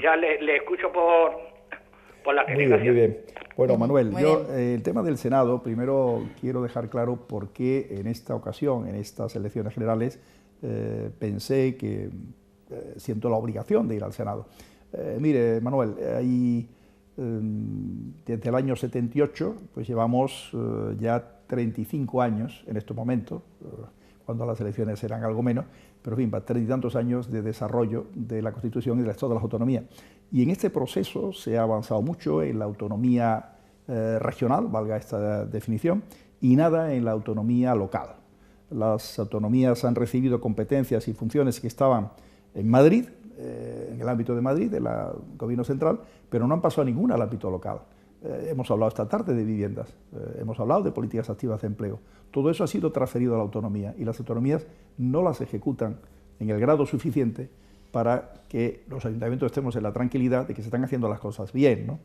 Speaker 6: Ya le escucho por la tele.
Speaker 2: Muy bien. Bueno, Manuel, el tema del Senado, primero quiero dejar claro por qué en esta ocasión, en estas elecciones generales, pensé que siento la obligación de ir al Senado. Mire, Manuel, desde el año 78, pues llevamos ya 35 años en estos momentos, cuando las elecciones eran algo menos, pero en fin, 30 y tantos años de desarrollo de la Constitución y del Estado de las Autonomías. Y en este proceso se ha avanzado mucho en la autonomía regional, valga esta definición, y nada en la autonomía local. Las autonomías han recibido competencias y funciones que estaban en Madrid, en el ámbito de Madrid, del gobierno central, pero no han pasado ninguna al ámbito local. Hemos hablado esta tarde de viviendas, hemos hablado de políticas activas de empleo. Todo eso ha sido transferido a la autonomía y las autonomías no las ejecutan en el grado suficiente para que los ayuntamientos estemos en la tranquilidad de que se están haciendo las cosas bien, ¿no?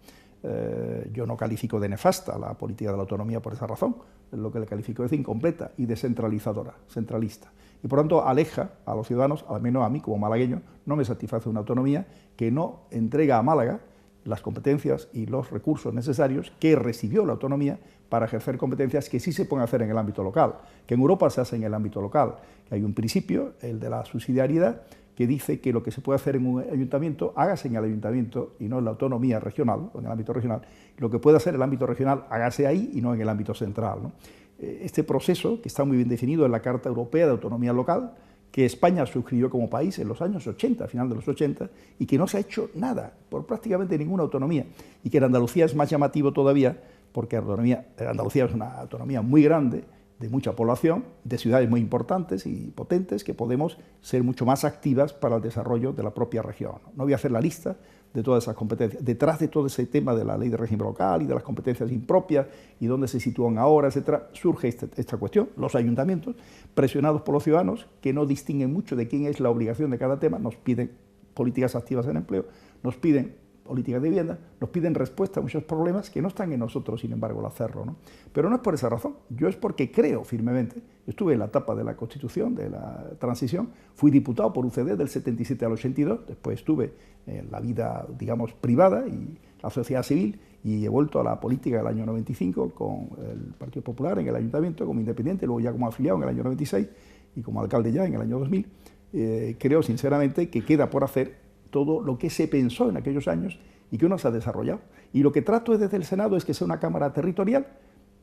Speaker 2: Yo no califico de nefasta la política de la autonomía por esa razón, lo que le califico es de incompleta y descentralizadora, centralista. Y por tanto aleja a los ciudadanos, al menos a mí como malagueño, no me satisface una autonomía que no entrega a Málaga las competencias y los recursos necesarios que recibió la autonomía para ejercer competencias que sí se pueden hacer en el ámbito local, que en Europa se hace en el ámbito local, que hay un principio, el de la subsidiariedad, que dice que lo que se puede hacer en un ayuntamiento, hágase en el ayuntamiento y no en la autonomía regional, o en el ámbito regional. Lo que puede hacer el ámbito regional, hágase ahí y no en el ámbito central, ¿no? Este proceso, que está muy bien definido en la Carta Europea de Autonomía Local, que España suscribió como país en los años 80, final de los 80, y que no se ha hecho nada por prácticamente ninguna autonomía, y que en Andalucía es más llamativo todavía, porque Andalucía es una autonomía muy grande, de mucha población, de ciudades muy importantes y potentes, que podemos ser mucho más activas para el desarrollo de la propia región. No voy a hacer la lista de todas esas competencias. Detrás de todo ese tema de la ley de régimen local y de las competencias impropias y dónde se sitúan ahora, etcétera, surge esta cuestión. Los ayuntamientos, presionados por los ciudadanos, que no distinguen mucho de quién es la obligación de cada tema, nos piden políticas activas en empleo, nos piden políticas de vivienda, nos piden respuesta a muchos problemas que no están en nosotros, sin embargo, el hacerlo, ¿no? Pero no es por esa razón, yo es porque creo firmemente. Yo estuve en la etapa de la Constitución, de la transición, fui diputado por UCD del 77 al 82, después estuve en la vida, digamos, privada y la sociedad civil, y he vuelto a la política del año 95 con el Partido Popular en el Ayuntamiento, como independiente, luego ya como afiliado en el año 96 y como alcalde ya en el año 2000. Creo sinceramente que queda por hacer todo lo que se pensó en aquellos años y que no se ha desarrollado. Y lo que trato desde el Senado es que sea una Cámara territorial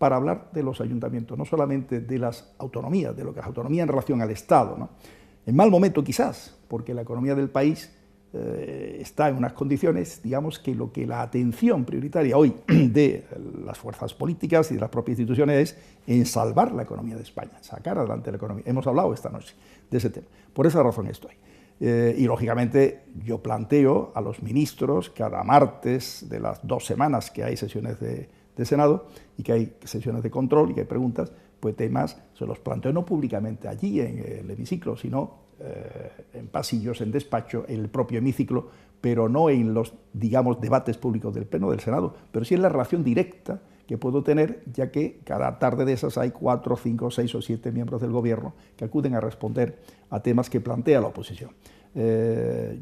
Speaker 2: para hablar de los ayuntamientos, no solamente de las autonomías, de lo que es autonomía en relación al Estado, ¿no? En mal momento quizás, porque la economía del país está en unas condiciones, digamos, que lo que la atención prioritaria hoy de las fuerzas políticas y de las propias instituciones es en salvar la economía de España, sacar adelante la economía. Hemos hablado esta noche de ese tema. Por esa razón estoy. Y lógicamente yo planteo a los ministros cada martes de las 2 semanas que hay sesiones de Senado y que hay sesiones de control y que hay preguntas, pues temas se los planteo no públicamente allí en el hemiciclo, sino en pasillos, en despacho, en el propio hemiciclo, pero no en los, digamos, debates públicos del Pleno del Senado, pero sí en la relación directa que puedo tener, ya que cada tarde de esas hay 4, 5, 6 o 7 miembros del Gobierno que acuden a responder a temas que plantea la oposición.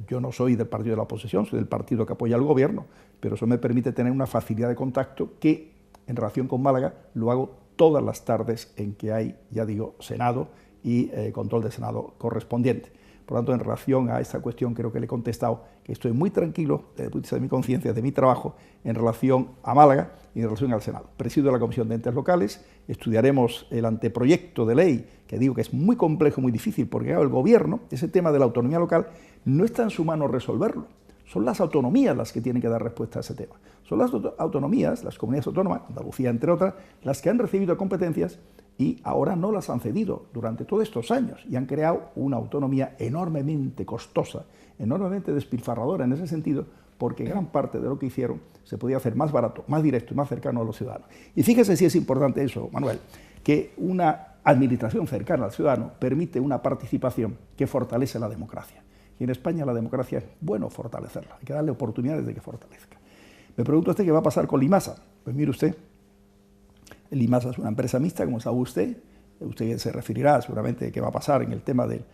Speaker 2: Yo no soy del partido de la oposición, soy del partido que apoya al Gobierno, pero eso me permite tener una facilidad de contacto que, en relación con Málaga, lo hago todas las tardes en que hay, ya digo, Senado y control de Senado correspondiente. Por lo tanto, en relación a esta cuestión, creo que le he contestado que estoy muy tranquilo desde el punto de vista de mi conciencia, de mi trabajo, en relación a Málaga y en relación al Senado. Presido la Comisión de Entes Locales, estudiaremos el anteproyecto de ley, que digo que es muy complejo, muy difícil, porque el Gobierno, ese tema de la autonomía local, no está en su mano resolverlo. Son las autonomías las que tienen que dar respuesta a ese tema. Son las autonomías, las comunidades autónomas, Andalucía entre otras, las que han recibido competencias y ahora no las han cedido durante todos estos años y han creado una autonomía enormemente costosa, enormemente despilfarradora en ese sentido, porque gran parte de lo que hicieron se podía hacer más barato, más directo y más cercano a los ciudadanos. Y fíjese si es importante eso, Manuel, que una administración cercana al ciudadano permite una participación que fortalece la democracia. Y en España la democracia es bueno fortalecerla, hay que darle oportunidades de que fortalezca. Me pregunta usted qué va a pasar con Limasa. Pues mire usted, Limasa es una empresa mixta, como sabe usted se referirá seguramente a qué va a pasar en el tema del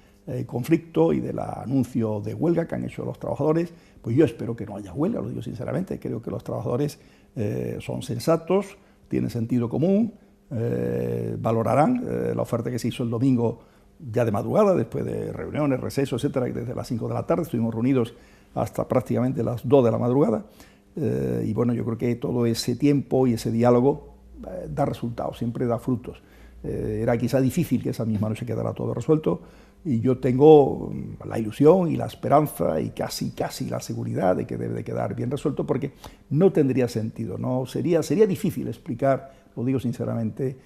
Speaker 2: conflicto y del anuncio de huelga que han hecho los trabajadores. Pues yo espero que no haya huelga, lo digo sinceramente, creo que los trabajadores son sensatos, tienen sentido común, valorarán la oferta que se hizo el domingo ya de madrugada, después de reuniones, recesos, etcétera, desde las 5 de la tarde, estuvimos reunidos hasta prácticamente las 2 de la madrugada, y bueno, yo creo que todo ese tiempo y ese diálogo da resultados, siempre da frutos. Era quizá difícil que esa misma noche quedara todo resuelto, y yo tengo la ilusión y la esperanza y casi la seguridad de que debe de quedar bien resuelto, porque no tendría sentido, no sería difícil explicar, lo digo sinceramente,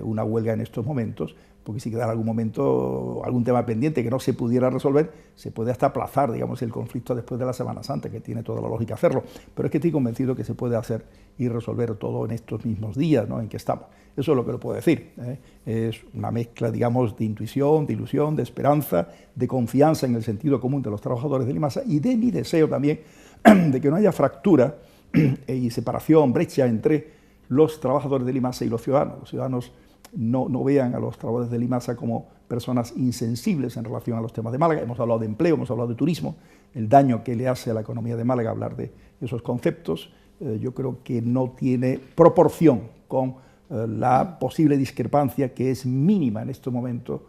Speaker 2: una huelga en estos momentos, porque si quedara algún momento, algún tema pendiente que no se pudiera resolver, se puede hasta aplazar, digamos, el conflicto después de la Semana Santa, que tiene toda la lógica hacerlo, pero es que estoy convencido que se puede hacer y resolver todo en estos mismos días, ¿no?, en que estamos. Eso es lo que lo puedo decir, es una mezcla, digamos, de intuición, de ilusión, de esperanza, de confianza en el sentido común de los trabajadores de Limasa y de mi deseo también de que no haya fractura y separación, brecha entre los trabajadores de Limasa y los ciudadanos. Los ciudadanos no vean a los trabajadores de Limasa como personas insensibles en relación a los temas de Málaga. Hemos hablado de empleo, hemos hablado de turismo, el daño que le hace a la economía de Málaga hablar de esos conceptos. Yo creo que no tiene proporción con la posible discrepancia que es mínima en este momento,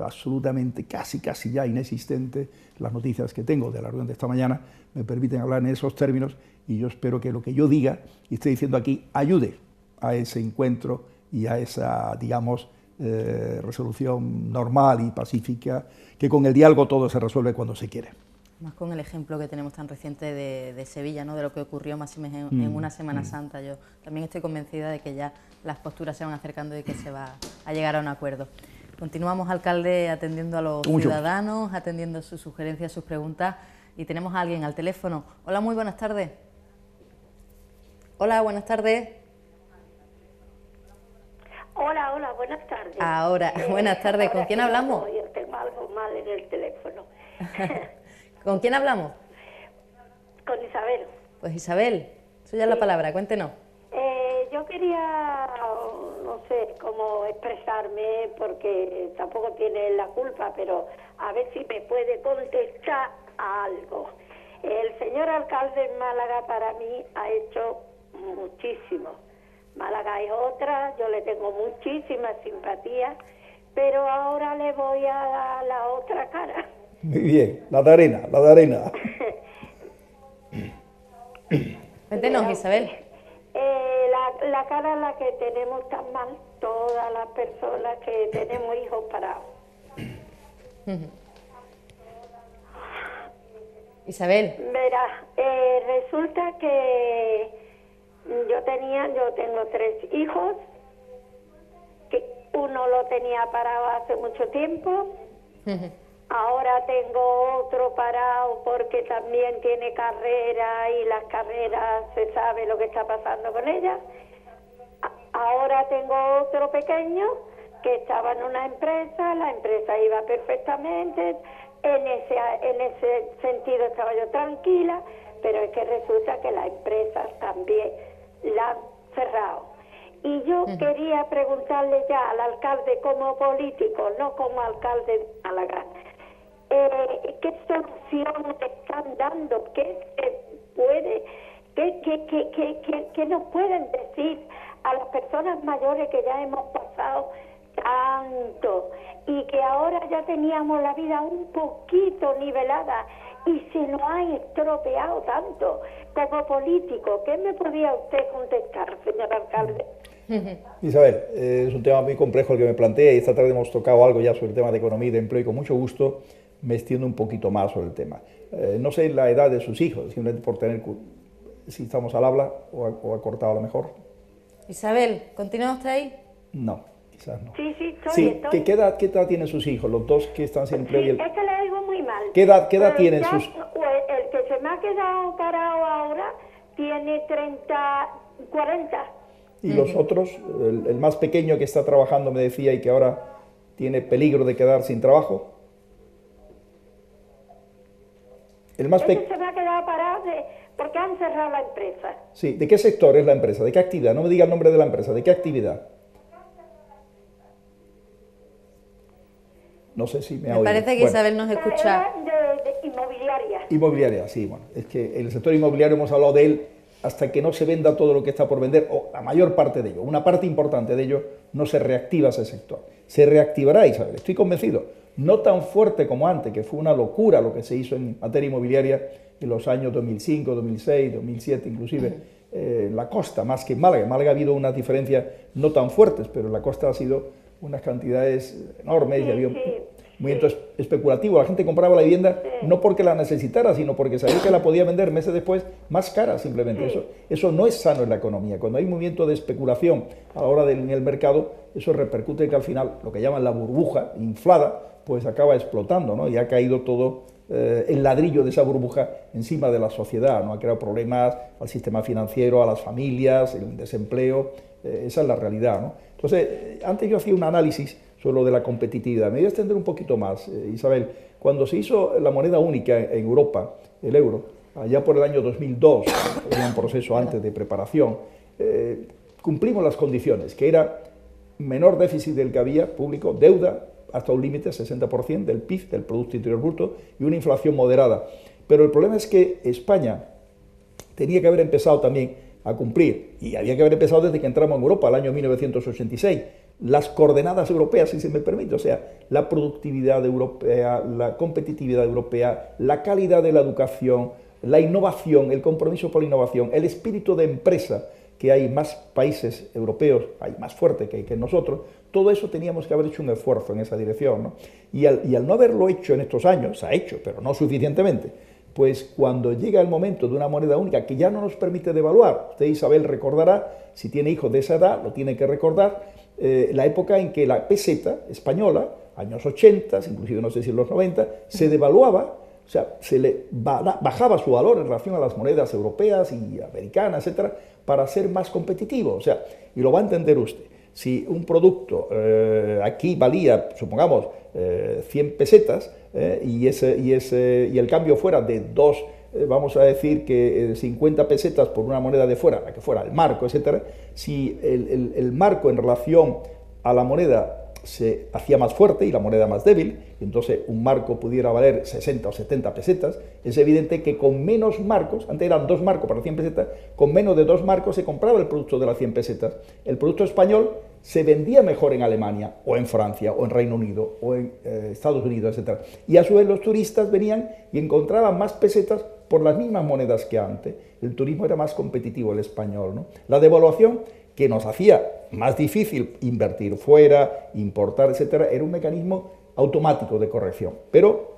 Speaker 2: absolutamente casi ya inexistente. Las noticias que tengo de la reunión de esta mañana me permiten hablar en esos términos y yo espero que lo que yo diga y estoy diciendo aquí ayude a ese encuentro y a esa, digamos, resolución normal y pacífica, que con el diálogo todo se resuelve cuando se quiere.
Speaker 1: Más con el ejemplo que tenemos tan reciente de Sevilla, ¿no?, de lo que ocurrió más o menos en una Semana Santa. Yo también estoy convencida de que ya las posturas se van acercando y que se va a llegar a un acuerdo. Continuamos, alcalde, atendiendo a los ciudadanos, atendiendo sus sugerencias, sus preguntas, y tenemos a alguien al teléfono. Hola, muy buenas tardes. Hola, buenas tardes.
Speaker 7: Hola, buenas tardes.
Speaker 1: Ahora, buenas tardes. ¿Con quién hablamos?
Speaker 7: Yo tengo algo mal en el teléfono.
Speaker 1: ¿Con quién hablamos?
Speaker 7: Con Isabel.
Speaker 1: Pues Isabel, suya la palabra, cuéntenos.
Speaker 7: Yo quería, no sé cómo expresarme, porque tampoco tiene la culpa, pero a ver si me puede contestar a algo. El señor alcalde en Málaga para mí ha hecho muchísimo. Málaga es otra, yo le tengo muchísima simpatía, pero ahora le voy a dar la otra cara.
Speaker 2: Muy bien, la de arena.
Speaker 1: Cuéntenos, Isabel.
Speaker 7: la cara la que tenemos tan mal todas las personas que tenemos hijos parados.
Speaker 1: Isabel.
Speaker 7: Verá, resulta que yo tengo 3 hijos, que uno lo tenía parado hace mucho tiempo. Ahora tengo otro parado porque también tiene carrera y las carreras se sabe lo que está pasando con ellas. Ahora tengo otro pequeño que estaba en una empresa, la empresa iba perfectamente, en ese sentido estaba yo tranquila, pero es que resulta que la empresa también la han cerrado. Y yo quería preguntarle ya al alcalde como político, no como alcalde de Málaga, ¿qué solución están dando? ¿Qué se puede, qué nos pueden decir a las personas mayores que ya hemos pasado tanto y que ahora ya teníamos la vida un poquito nivelada y se nos ha estropeado tanto como político? ¿Qué me podría usted contestar, señor alcalde?
Speaker 2: Isabel, es un tema muy complejo el que me plantea y esta tarde hemos tocado algo ya sobre el tema de economía y de empleo y con mucho gusto me extiendo un poquito más sobre el tema. No sé la edad de sus hijos, simplemente por tener, si estamos al habla o ha cortado a lo mejor.
Speaker 1: Isabel, ¿continúa usted ahí?
Speaker 2: No, quizás no.
Speaker 7: Sí, estoy.
Speaker 2: ¿Qué edad tienen sus hijos, los dos que están sin empleo?
Speaker 7: Sí, es que le oigo muy mal.
Speaker 2: ¿Qué edad tienen sus...?
Speaker 7: El que se me ha quedado parado ahora tiene 40.
Speaker 2: Y los otros, el más pequeño que está trabajando, me decía, y que ahora tiene peligro de quedar sin trabajo. El más pequeño
Speaker 7: se me ha quedado parado porque han cerrado la empresa.
Speaker 2: Sí, ¿de qué sector es la empresa? ¿De qué actividad? No me diga el nombre de la empresa, ¿de qué actividad? No sé si me ha oído.
Speaker 1: Parece que Isabel nos escucha.
Speaker 7: De inmobiliaria.
Speaker 2: Inmobiliaria, sí, bueno, es que el sector inmobiliario hemos hablado de él hasta que no se venda todo lo que está por vender, o la mayor parte de ello, una parte importante de ello, no se reactiva ese sector. Se reactivará, Isabel, estoy convencido, no tan fuerte como antes, que fue una locura lo que se hizo en materia inmobiliaria en los años 2005, 2006, 2007 inclusive, en la costa, más que en Málaga. En Málaga ha habido unas diferencias no tan fuertes, pero en la costa ha sido unas cantidades enormes y había movimiento especulativo. La gente compraba la vivienda no porque la necesitara, sino porque sabía que la podía vender meses después más cara simplemente. Eso no es sano en la economía. Cuando hay movimiento de especulación a la hora en el mercado, eso repercute que al final lo que llaman la burbuja inflada, pues acaba explotando, ¿no? Y ha caído todo el ladrillo de esa burbuja encima de la sociedad, ¿no? Ha creado problemas al sistema financiero, a las familias, el desempleo, esa es la realidad, ¿no? Entonces, antes yo hacía un análisis sobre lo de la competitividad. Me voy a extender un poquito más, Isabel. Cuando se hizo la moneda única en Europa, el euro, allá por el año 2002, había un proceso antes de preparación, cumplimos las condiciones, que era menor déficit del que había público, deuda hasta un límite, 60% del PIB, del Producto Interior Bruto, y una inflación moderada. Pero el problema es que España tenía que haber empezado también a cumplir, y había que haber empezado desde que entramos en Europa, el año 1986, las coordenadas europeas, si se me permite, o sea, la productividad europea, la competitividad europea, la calidad de la educación, la innovación, el compromiso por la innovación, el espíritu de empresa, que hay más países europeos, hay más fuerte que nosotros, todo eso teníamos que haber hecho un esfuerzo en esa dirección, ¿no? Y al no haberlo hecho en estos años, se ha hecho, pero no suficientemente, pues cuando llega el momento de una moneda única que ya no nos permite devaluar, usted, Isabel, recordará, si tiene hijos de esa edad, lo tiene que recordar, la época en que la peseta española, años 80, inclusive no sé si en los 90, se devaluaba, o sea, se le bajaba su valor en relación a las monedas europeas y americanas, etcétera, para ser más competitivo. O sea, y lo va a entender usted. Si un producto aquí valía, supongamos, 100 pesetas y el cambio fuera de vamos a decir que 50 pesetas por una moneda de fuera, la que fuera el marco, etcétera, si el marco en relación a la moneda se hacía más fuerte y la moneda más débil, y entonces un marco pudiera valer 60 o 70 pesetas, es evidente que con menos marcos, antes eran 2 marcos para 100 pesetas, con menos de 2 marcos se compraba el producto de las 100 pesetas. El producto español se vendía mejor en Alemania, o en Francia, o en Reino Unido, o en Estados Unidos, etcétera. Y a su vez los turistas venían y encontraban más pesetas por las mismas monedas que antes. El turismo era más competitivo, el español, ¿no? La devaluación que nos hacía más difícil invertir fuera, importar, etcétera, era un mecanismo automático de corrección. Pero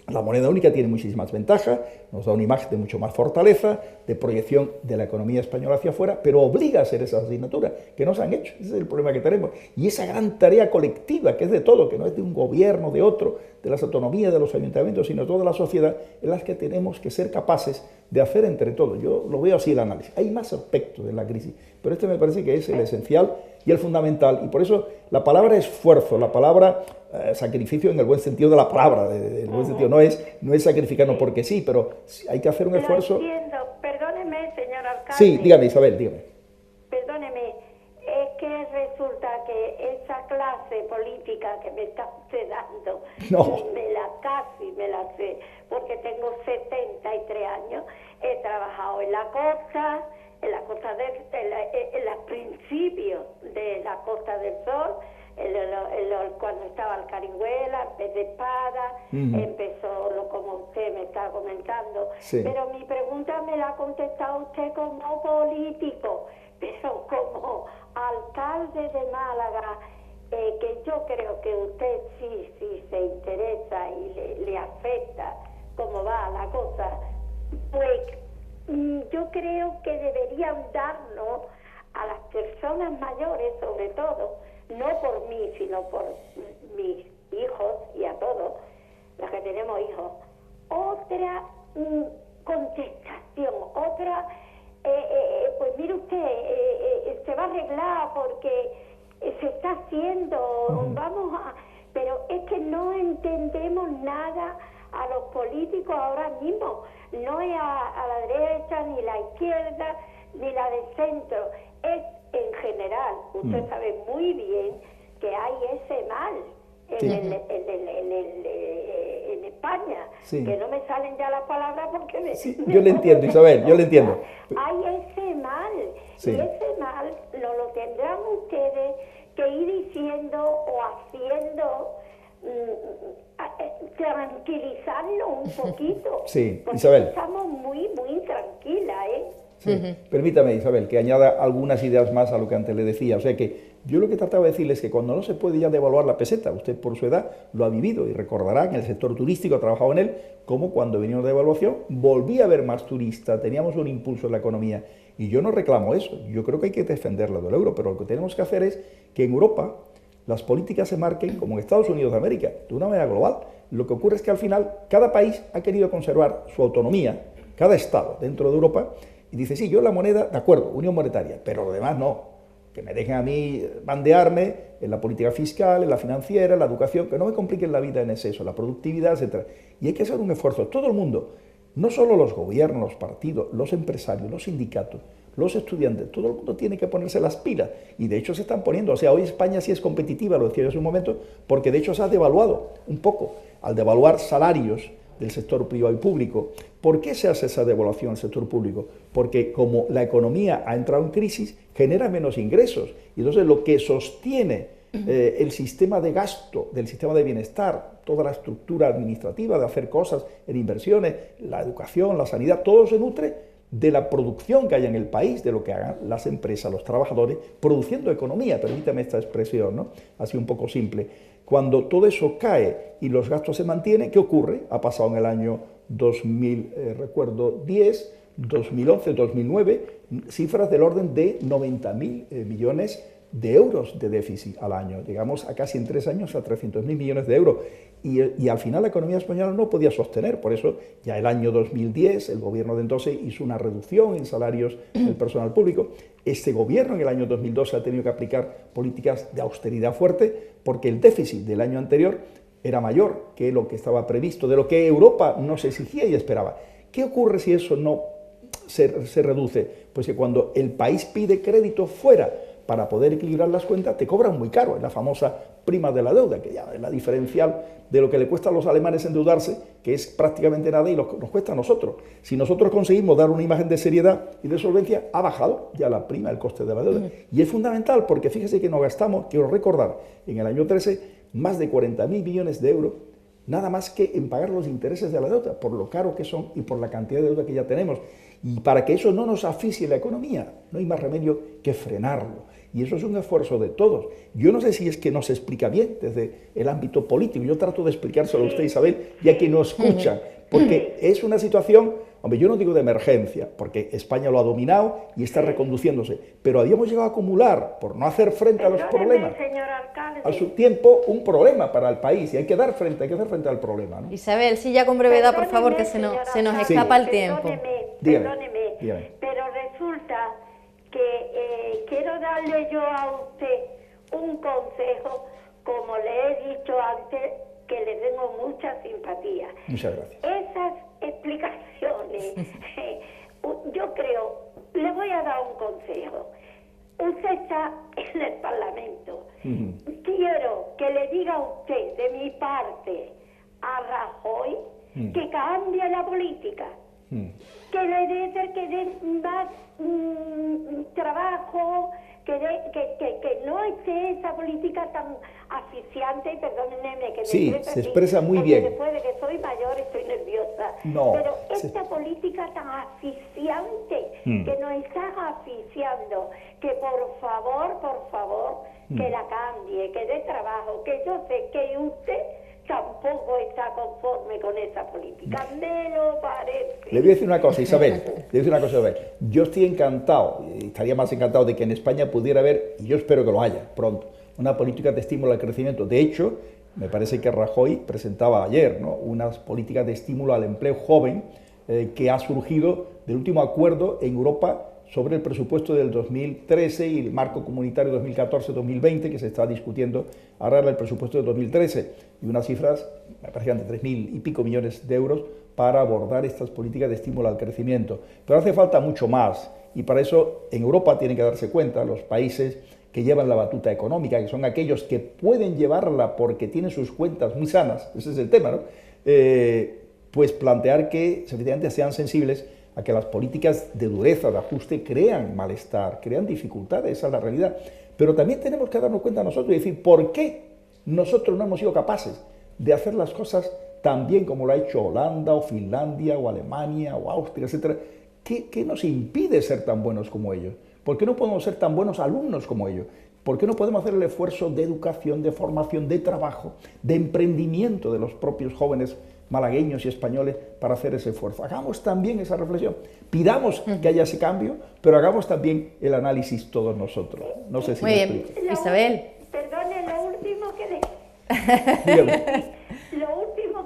Speaker 2: la moneda única tiene muchísimas ventajas, nos da una imagen de mucho más fortaleza, de proyección de la economía española hacia afuera, pero obliga a hacer esas asignaturas que no se han hecho. Ese es el problema que tenemos. Y esa gran tarea colectiva, que es de todo, que no es de un gobierno, de otro, de las autonomías, de los ayuntamientos, sino de toda la sociedad, en las que tenemos que ser capaces de hacer entre todos. Yo lo veo así el análisis. Hay más aspectos de la crisis, pero este me parece que es el esencial y el fundamental. Y por eso la palabra esfuerzo, la palabra sacrificio en el buen sentido de la palabra, el buen sentido, no es sacrificarnos porque sí, pero hay que hacer un esfuerzo.
Speaker 7: Entiendo. Perdóneme, señor alcalde.
Speaker 2: Sí, dígame, Isabel, dígame.
Speaker 7: Perdóneme, es que resulta que esa clase política que me está usted dando, casi me la sé, porque tengo 73 años, he trabajado en la costa en los principios de la Costa del Sol, cuando estaba el Carihuela, en vez de Espada, empezó como usted me está comentando.
Speaker 2: Sí.
Speaker 7: Pero mi pregunta me la ha contestado usted como político, pero como alcalde de Málaga, que yo creo que usted sí se interesa y le afecta cómo va la cosa, pues yo creo que deberían darnos a las personas mayores, sobre todo, no por mí, sino por mis hijos y a todos los que tenemos hijos, otra contestación, otra, pues mire usted, se va a arreglar porque se está haciendo, pero es que no entendemos nada a los políticos ahora mismo, no es a la derecha, ni la izquierda, ni la del centro, es en general. Usted sabe muy bien que hay ese mal en España, que no me salen ya las palabras porque
Speaker 2: yo le entiendo, Isabel, yo le entiendo.
Speaker 7: Hay ese mal, y ese mal no lo tendrán ustedes que ir diciendo o haciendo, tranquilizarnos un poquito.
Speaker 2: Sí,
Speaker 7: porque
Speaker 2: Isabel.
Speaker 7: Estamos muy tranquilas,
Speaker 2: Sí. Permítame, Isabel, que añada algunas ideas más a lo que antes le decía. O sea que yo lo que trataba de decirles es que cuando no se puede ya devaluar la peseta, usted por su edad lo ha vivido y recordará que en el sector turístico ha trabajado en él, como cuando venimos de devaluación volvía a haber más turistas, teníamos un impulso en la economía. Y yo no reclamo eso, yo creo que hay que defender la del euro, pero lo que tenemos que hacer es que en Europa las políticas se marquen como en Estados Unidos de América, de una manera global. Lo que ocurre es que al final cada país ha querido conservar su autonomía, cada estado dentro de Europa, y dice, sí, yo la moneda, de acuerdo, unión monetaria, pero lo demás no, que me dejen a mí bandearme en la política fiscal, en la financiera, en la educación, que no me compliquen la vida en exceso, la productividad, etc. Y hay que hacer un esfuerzo, todo el mundo, no solo los gobiernos, los partidos, los empresarios, los sindicatos, los estudiantes, todo el mundo tiene que ponerse las pilas, y de hecho se están poniendo. O sea, hoy España sí es competitiva, lo decía yo hace un momento, porque de hecho se ha devaluado un poco, al devaluar salarios del sector privado y público. ¿Por qué se hace esa devaluación al sector público? Porque como la economía ha entrado en crisis, genera menos ingresos, y entonces lo que sostiene el sistema de gasto, del sistema de bienestar, toda la estructura administrativa de hacer cosas en inversiones, la educación, la sanidad, todo se nutre de la producción que haya en el país, de lo que hagan las empresas, los trabajadores, produciendo economía, permítame esta expresión, ¿no? Así un poco simple. Cuando todo eso cae y los gastos se mantienen, ¿qué ocurre? Ha pasado en el año 2010, 2011, 2009, cifras del orden de 90.000 millones de euros de déficit al año. Llegamos a casi en 3 años a 300.000 millones de euros. Y al final la economía española no podía sostener. Por eso ya el año 2010 el gobierno de entonces hizo una reducción en salarios del personal público. Este gobierno en el año 2012 ha tenido que aplicar políticas de austeridad fuerte porque el déficit del año anterior era mayor que lo que estaba previsto, de lo que Europa nos exigía y esperaba. ¿Qué ocurre si eso no se reduce? Pues que cuando el país pide crédito fuera para poder equilibrar las cuentas, te cobran muy caro, es la famosa prima de la deuda, que ya es la diferencial de lo que le cuesta a los alemanes endeudarse, que es prácticamente nada, y nos cuesta a nosotros. Si nosotros conseguimos dar una imagen de seriedad y de solvencia, ha bajado ya la prima, el coste de la deuda. Y es fundamental porque fíjese que nos gastamos, quiero recordar, en el año 13, más de 40.000 millones de euros nada más que en pagar los intereses de la deuda, por lo caro que son y por la cantidad de deuda que ya tenemos. Y para que eso no nos asfixie la economía, no hay más remedio que frenarlo. Y eso es un esfuerzo de todos. Yo no sé si es que no se explica bien desde el ámbito político. Yo trato de explicárselo a usted, Isabel, y a quien nos escucha, porque es una situación, hombre, yo no digo de emergencia, porque España lo ha dominado y está reconduciéndose, pero habíamos llegado a acumular, por no hacer frente a los problemas,
Speaker 7: señor alcalde,
Speaker 2: a su tiempo, un problema para el país, y hay que dar frente al problema, ¿no?
Speaker 1: Isabel, sí, ya con brevedad, por favor, que se nos escapa el tiempo.
Speaker 7: Perdóneme,
Speaker 2: Dígame.
Speaker 7: pero resulta que quiero darle yo a usted un consejo, como le he dicho antes, que le tengo mucha simpatía.
Speaker 2: Muchas gracias.
Speaker 7: Esas explicaciones, yo creo, le voy a dar un consejo. Usted está en el Parlamento. Quiero que le diga a usted, de mi parte, a Rajoy, que cambie la política. Que le dé más trabajo, que no esté esa política tan asfixiante, perdónenme que
Speaker 2: sí,
Speaker 7: me
Speaker 2: se expresa muy bien.
Speaker 7: Después de que soy mayor estoy nerviosa.
Speaker 2: No,
Speaker 7: pero esta política tan asfixiante que nos está asfixiando, que por favor, que la cambie, que dé trabajo, que yo sé que usted tampoco está conforme con esa política, me lo parece.
Speaker 2: Le voy a decir una cosa, Isabel, yo estoy encantado, y estaría más encantado de que en España pudiera haber, y yo espero que lo haya pronto, una política de estímulo al crecimiento. De hecho, me parece que Rajoy presentaba ayer, ¿no?, unas políticas de estímulo al empleo joven que ha surgido del último acuerdo en Europa sobre el presupuesto del 2013 y el marco comunitario 2014-2020, que se está discutiendo ahora el presupuesto del 2013, y unas cifras, me parece, de 3.000 y pico millones de euros para abordar estas políticas de estímulo al crecimiento. Pero hace falta mucho más, y para eso en Europa tienen que darse cuenta los países que llevan la batuta económica, que son aquellos que pueden llevarla porque tienen sus cuentas muy sanas, ese es el tema, ¿no? Pues plantear que efectivamente sean sensibles a que las políticas de dureza, de ajuste, crean malestar, crean dificultades, esa es la realidad. Pero también tenemos que darnos cuenta nosotros y decir, ¿por qué nosotros no hemos sido capaces de hacer las cosas tan bien como lo ha hecho Holanda, o Finlandia, o Alemania, o Austria, etcétera? ¿Qué nos impide ser tan buenos como ellos? ¿Por qué no podemos ser tan buenos alumnos como ellos? ¿Por qué no podemos hacer el esfuerzo de educación, de formación, de trabajo, de emprendimiento de los propios jóvenes malagueños y españoles para hacer ese esfuerzo? Hagamos también esa reflexión, pidamos que haya ese cambio, pero hagamos también el análisis todos nosotros. No sé si
Speaker 1: muy
Speaker 2: me
Speaker 1: bien,
Speaker 2: explico.
Speaker 1: Isabel.
Speaker 7: Perdone, lo último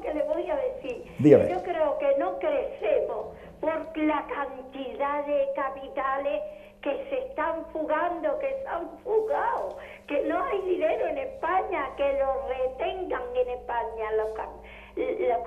Speaker 7: que le voy a decir.
Speaker 2: Dígame.
Speaker 7: Yo creo que no crecemos por la cantidad de capitales que se están fugando, que se han fugado, que no hay dinero en España, que lo retengan en España los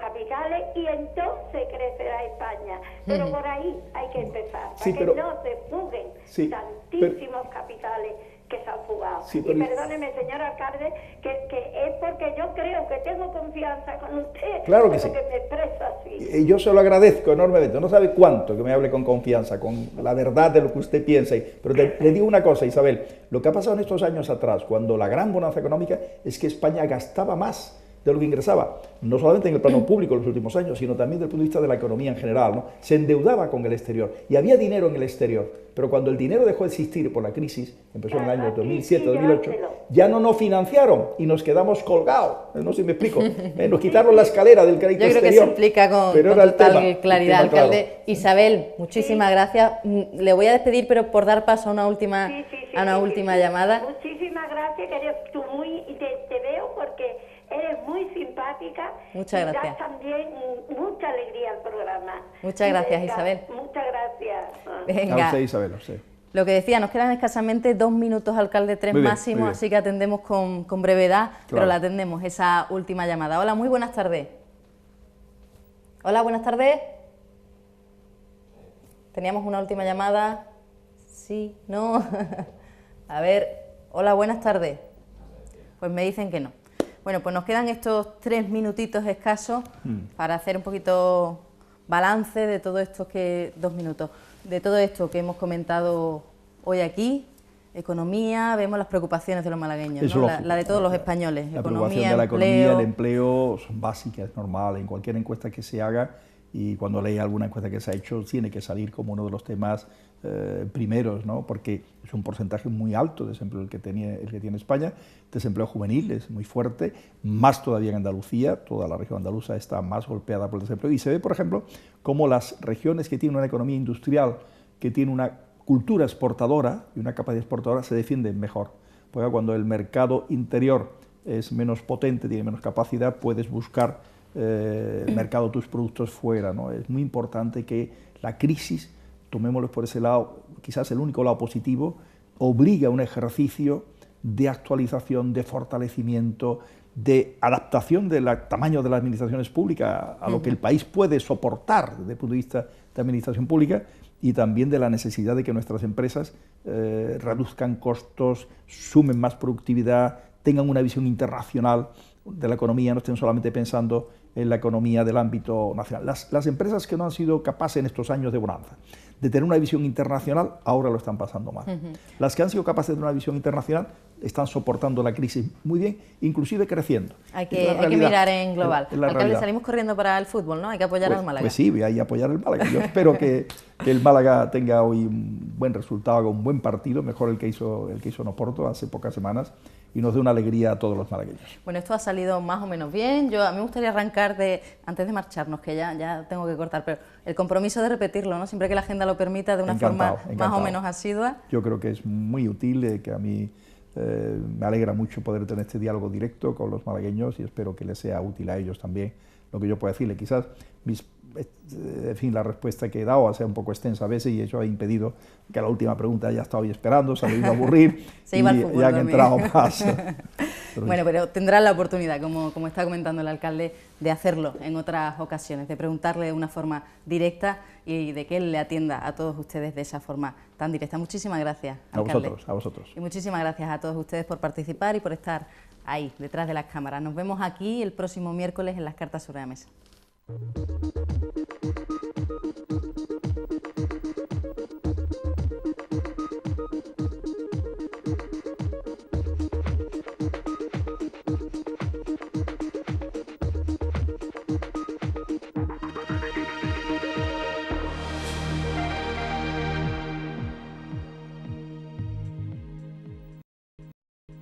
Speaker 7: capitales, y entonces crecerá España. Pero por ahí hay que empezar, para que no se fuguen tantísimos capitales que se han fugado. Y perdóneme, señor alcalde, que es porque yo creo que tengo confianza con usted,
Speaker 2: claro que sí,
Speaker 7: que me expreso así.
Speaker 2: Yo se lo agradezco enormemente, no sabe cuánto que me hable con confianza, con la verdad de lo que usted piensa. Pero le digo una cosa, Isabel, lo que ha pasado en estos años atrás, cuando la gran bonanza económica, es que España gastaba más de lo que ingresaba, no solamente en el plano público en los últimos años, sino también desde el punto de vista de la economía en general, ¿no? Se endeudaba con el exterior y había dinero en el exterior, pero cuando el dinero dejó de existir por la crisis, empezó en el año 2007, 2008, ya no nos financiaron y nos quedamos colgados, no sé si me explico, nos quitaron la escala del crédito exterior.
Speaker 1: Yo creo que se explica con total claridad, alcalde.
Speaker 2: Claro.
Speaker 1: Isabel, muchísimas gracias. Le voy a despedir, pero por dar paso a una última, llamada.
Speaker 7: Muchísimas gracias, que te veo porque eres muy simpática.
Speaker 1: Muchas gracias.
Speaker 7: Y das también mucha alegría al programa.
Speaker 1: Muchas gracias, Isabel.
Speaker 7: Muchas gracias.
Speaker 1: Venga.
Speaker 2: A usted, Isabel, a usted.
Speaker 1: Lo que decía, nos quedan escasamente 2 minutos, alcalde, 3 máximo, así que atendemos con brevedad, claro, pero la atendemos, esa última llamada. Hola, muy buenas tardes. Hola, buenas tardes. Teníamos una última llamada. Sí, no. A ver, hola, buenas tardes. Pues me dicen que no. Bueno, pues nos quedan estos 3 minutitos escasos para hacer un poquito balance de todo esto 2 minutos, de todo esto que hemos comentado hoy aquí. economía, vemos las preocupaciones de los malagueños,
Speaker 2: Es
Speaker 1: ¿no?
Speaker 2: lógico,
Speaker 1: la de todos los españoles.
Speaker 2: La preocupación de la economía, el empleo, son básicas, es normal, en cualquier encuesta que se haga, y cuando leí alguna encuesta que se ha hecho, tiene que salir como uno de los temas primeros, ¿no? Porque es un porcentaje muy alto de desempleo el que tiene España. Desempleo juvenil es muy fuerte, más todavía en Andalucía, toda la región andaluza está más golpeada por el desempleo, y se ve, por ejemplo, cómo las regiones que tienen una economía industrial, que tienen una cultura exportadora y una capacidad exportadora, se defienden mejor, porque cuando el mercado interior es menos potente, tiene menos capacidad, puedes buscar el mercado de tus productos fuera, ¿no? Es muy importante que la crisis, tomémoslo por ese lado, quizás el único lado positivo, obliga a un ejercicio de actualización, de fortalecimiento, de adaptación del tamaño de las administraciones públicas a lo que el país puede soportar desde el punto de vista de administración pública, y también de la necesidad de que nuestras empresas reduzcan costos, sumen más productividad, tengan una visión internacional de la economía, no estén solamente pensando en la economía del ámbito nacional. Las empresas que no han sido capaces en estos años de bonanza de tener una visión internacional, ahora lo están pasando mal. Las que han sido capaces de tener una visión internacional están soportando la crisis muy bien, inclusive creciendo.
Speaker 1: Hay que mirar en global. Alcalde, salimos corriendo para el fútbol, ¿no? Hay que apoyar al Málaga.
Speaker 2: Pues sí, voy a ir a apoyar al Málaga. Yo espero que el Málaga tenga hoy un buen resultado, haga un buen partido, mejor el que hizo en Oporto hace pocas semanas, y nos dé una alegría a todos los malagueños.
Speaker 1: Bueno, esto ha salido más o menos bien. A mí me gustaría arrancar antes de marcharnos, que ya tengo que cortar, pero el compromiso de repetirlo, ¿no? Siempre que la agenda lo permita, de una forma más o menos asidua.
Speaker 2: Yo creo que es muy útil, que a mí me alegra mucho poder tener este diálogo directo con los malagueños, y espero que les sea útil a ellos también lo que yo pueda decirle. Quizás en fin, la respuesta que he dado sea un poco extensa a veces, y eso ha impedido que la última pregunta haya estado ahí esperando, se ha ido a aburrir y ya han entrado más.
Speaker 1: Bueno, pero tendrán la oportunidad, como está comentando el alcalde, de hacerlo en otras ocasiones, de preguntarle de una forma directa y de que él le atienda a todos ustedes de esa forma tan directa. Muchísimas gracias, alcalde.
Speaker 2: A vosotros.
Speaker 1: Y muchísimas gracias a todos ustedes por participar y por estar ahí, detrás de las cámaras. Nos vemos aquí el próximo miércoles en Las Cartas sobre la Mesa.